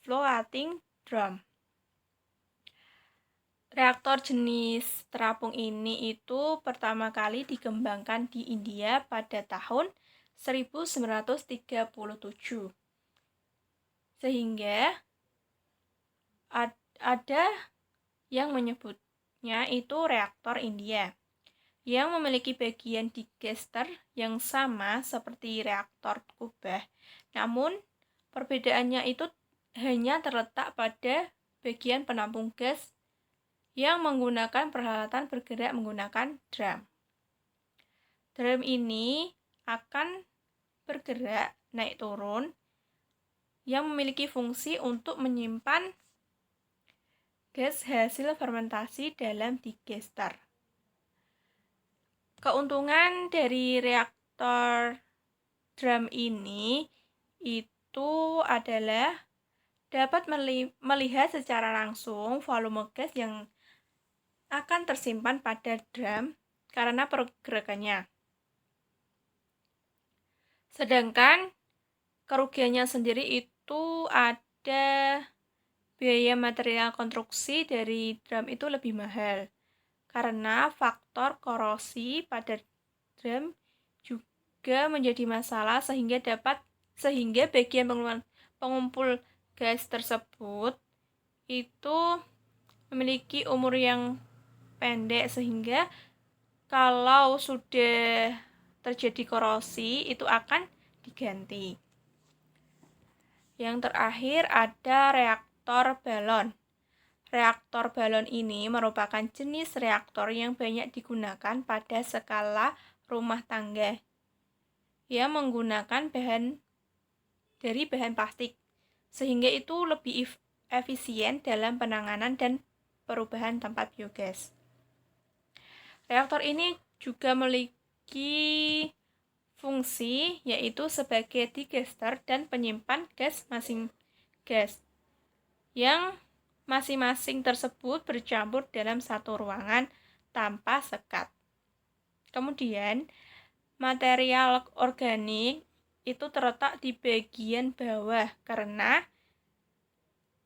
floating drum. Reaktor jenis terapung ini itu pertama kali dikembangkan di India pada tahun 1937. Sehingga ada yang menyebutnya itu reaktor India, yang memiliki bagian digester yang sama seperti reaktor kubah. Namun, perbedaannya itu hanya terletak pada bagian penampung gas yang menggunakan peralatan bergerak menggunakan drum. Drum ini akan bergerak naik turun yang memiliki fungsi untuk menyimpan gas hasil fermentasi dalam digester. Keuntungan dari reaktor drum ini itu adalah dapat melihat secara langsung volume gas yang akan tersimpan pada drum karena pergerakannya. Sedangkan kerugiannya sendiri itu ada biaya material konstruksi dari drum itu lebih mahal karena faktor korosi pada drum juga menjadi masalah sehingga bagian pengumpul gas tersebut itu memiliki umur yang pendek, sehingga kalau sudah terjadi korosi itu akan diganti. Yang terakhir ada reaktor balon. Reaktor balon ini merupakan jenis reaktor yang banyak digunakan pada skala rumah tangga yang menggunakan bahan plastik, sehingga itu lebih efisien dalam penanganan dan perubahan tempat biogas. Reaktor ini juga memiliki fungsi yaitu sebagai digester dan penyimpan gas yang masing-masing tersebut bercampur dalam satu ruangan tanpa sekat. Kemudian, material organik itu terletak di bagian bawah karena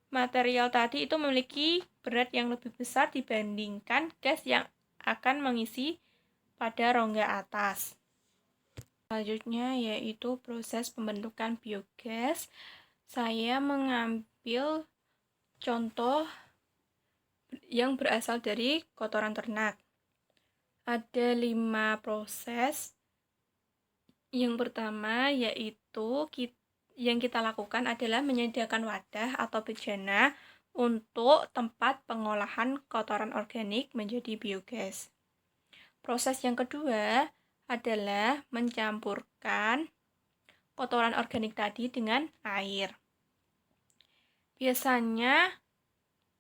material tadi itu memiliki berat yang lebih besar dibandingkan gas yang akan mengisi pada rongga atas. Selanjutnya yaitu proses pembentukan biogas. Saya mengambil contoh yang berasal dari kotoran ternak. Ada 5 proses. Yang pertama yaitu yang kita lakukan adalah menyediakan wadah atau bejana untuk tempat pengolahan kotoran organik menjadi biogas. Proses yang kedua adalah mencampurkan kotoran organik tadi dengan air. Biasanya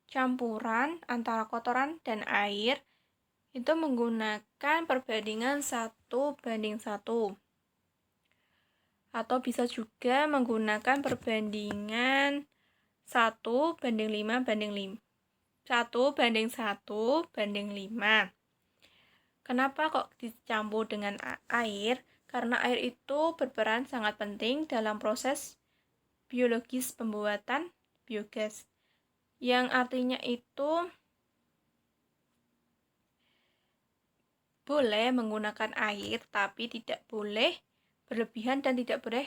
campuran antara kotoran dan air itu menggunakan perbandingan 1:1. Atau bisa juga menggunakan perbandingan 1:1:5. Kenapa kok dicampur dengan air? Karena air itu berperan sangat penting dalam proses biologis pembuatan biogas, yang artinya itu boleh menggunakan air, tapi tidak boleh berlebihan dan tidak boleh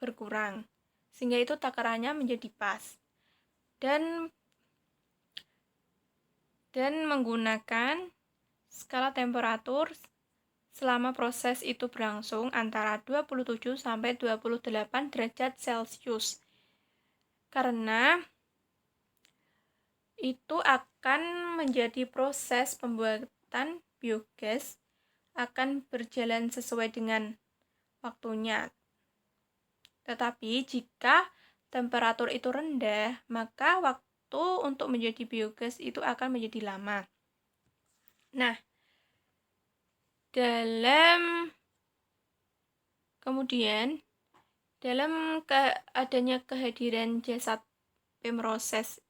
berkurang, sehingga itu takarannya menjadi pas. Dan menggunakan skala temperatur selama proses itu berlangsung antara 27 sampai 28 derajat Celcius. Karena itu akan menjadi proses pembuatan biogas akan berjalan sesuai dengan waktunya. Tetapi jika temperatur itu rendah, maka waktu untuk menjadi biogas itu akan menjadi lama. Nah, dalam adanya kehadiran jasad pemroses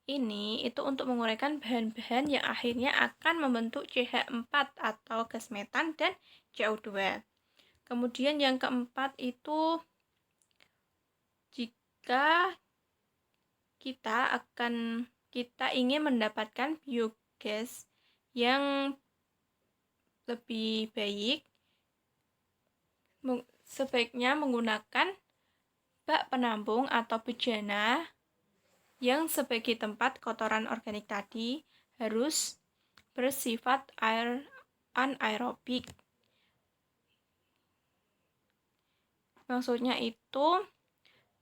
ini itu untuk menguraikan bahan-bahan yang akhirnya akan membentuk CH4 atau gas metan dan CO2. Kemudian yang keempat itu jika kita ingin mendapatkan biogas yang lebih baik, sebaiknya menggunakan bak penampung atau bejana yang sebagai tempat kotoran organik tadi harus bersifat anaerobik. Maksudnya itu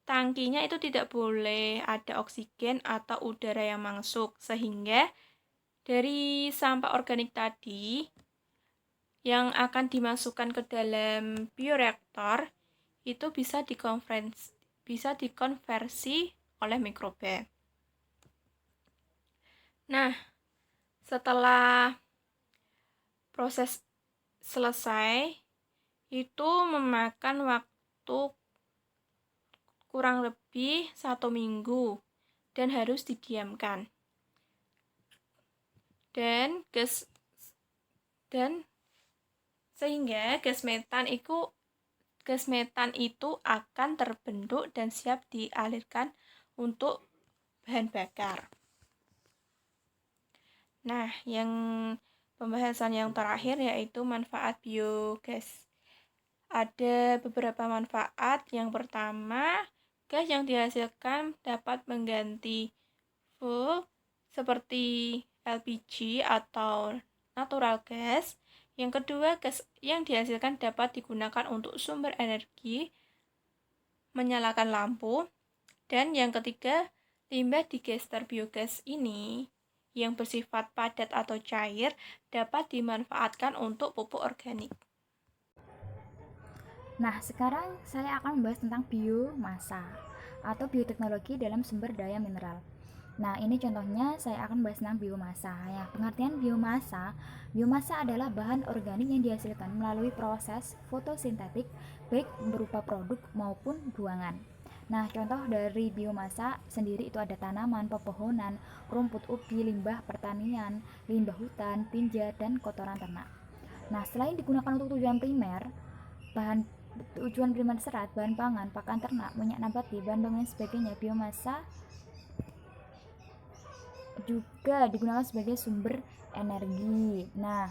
tangkinya itu tidak boleh ada oksigen atau udara yang masuk, sehingga dari sampah organik tadi yang akan dimasukkan ke dalam bioreaktor itu bisa dikonversi oleh mikroba. Nah, setelah proses selesai, itu memakan waktu kurang lebih 1 minggu dan harus didiamkan. Sehingga gas metan itu akan terbentuk dan siap dialirkan untuk bahan bakar. Nah, yang pembahasan yang terakhir yaitu manfaat biogas. Ada beberapa manfaat. Yang pertama, gas yang dihasilkan dapat mengganti fuel seperti LPG atau natural gas. Yang kedua, gas yang dihasilkan dapat digunakan untuk sumber energi, menyalakan lampu. Dan yang ketiga, limbah digester biogas ini yang bersifat padat atau cair dapat dimanfaatkan untuk pupuk organik. Nah, sekarang saya akan membahas tentang biomasa atau bioteknologi dalam sumber daya mineral. Nah, ini contohnya saya akan membahas tentang biomasa. Ya, pengertian biomasa adalah bahan organik yang dihasilkan melalui proses fotosintetik, baik berupa produk maupun buangan. Nah, contoh dari biomasa sendiri itu ada tanaman, pepohonan, rumput ubi, limbah pertanian, limbah hutan, tinja, dan kotoran ternak. Nah, selain digunakan untuk tujuan primer serat, bahan pangan, pakan ternak, minyak nabati, bahan bangunan sebagainya, biomasa juga digunakan sebagai sumber energi. Nah,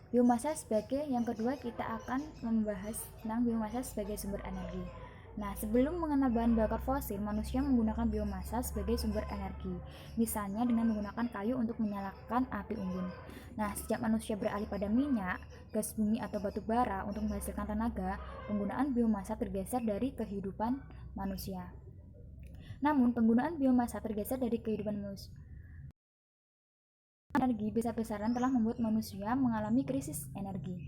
biomasa sebagai yang kedua kita akan membahas tentang biomasa sebagai sumber energi. Nah, sebelum mengenal bahan bakar fosil, manusia menggunakan biomasa sebagai sumber energi, misalnya dengan menggunakan kayu untuk menyalakan api unggun. Nah, sejak manusia beralih pada minyak, gas bumi atau batu bara untuk menghasilkan tenaga, penggunaan biomasa tergeser dari kehidupan manusia. Namun, penggunaan biomasa tergeser dari kehidupan manusia. Energi besar-besaran telah membuat manusia mengalami krisis energi.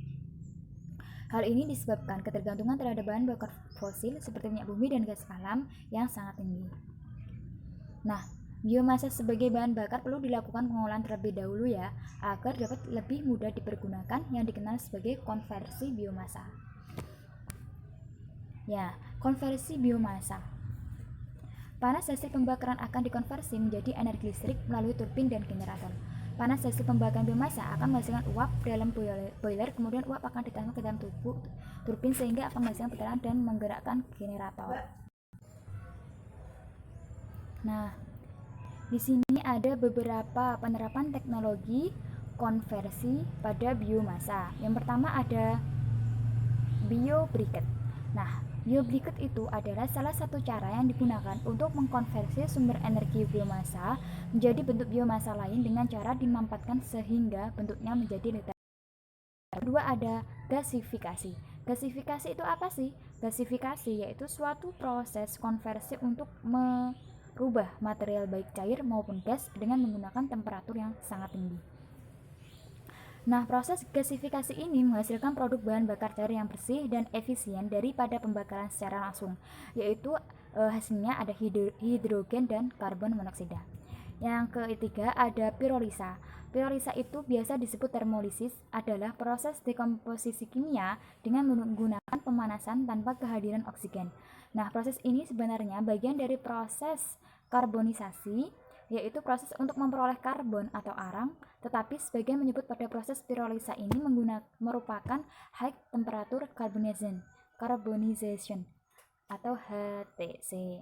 Hal ini disebabkan ketergantungan terhadap bahan bakar fosil seperti minyak bumi dan gas alam yang sangat tinggi. Nah, biomasa sebagai bahan bakar perlu dilakukan pengolahan terlebih dahulu ya, agar dapat lebih mudah dipergunakan yang dikenal sebagai konversi biomasa. Ya, konversi biomasa. Panas hasil pembakaran akan dikonversi menjadi energi listrik melalui turbin dan generator. Panas hasil pembakaran biomasa akan menghasilkan uap dalam boiler, kemudian uap akan ditampung ke dalam turbin sehingga akan menghasilkan putaran dan menggerakkan generator. Nah, di sini ada beberapa penerapan teknologi konversi pada biomasa. Yang pertama ada biobriquette. Nah, biobriquette itu adalah salah satu cara yang digunakan untuk mengkonversi sumber energi biomasa menjadi bentuk biomasa lain dengan cara dimampatkan sehingga bentuknya menjadi liter. Kedua ada gasifikasi. Gasifikasi itu apa sih? Gasifikasi yaitu suatu proses konversi untuk merubah material baik cair maupun gas dengan menggunakan temperatur yang sangat tinggi. Nah, proses gasifikasi ini menghasilkan produk bahan bakar cair yang bersih dan efisien daripada pembakaran secara langsung, yaitu hasilnya ada hidrogen dan karbon monoksida. Yang ketiga ada pirolisa. Pirolisa itu biasa disebut termolisis, adalah proses dekomposisi kimia dengan menggunakan pemanasan tanpa kehadiran oksigen. Nah, proses ini sebenarnya bagian dari proses karbonisasi, yaitu proses untuk memperoleh karbon atau arang, tetapi sebagian menyebut pada proses pirolisa ini merupakan high temperature carbonization atau HTC.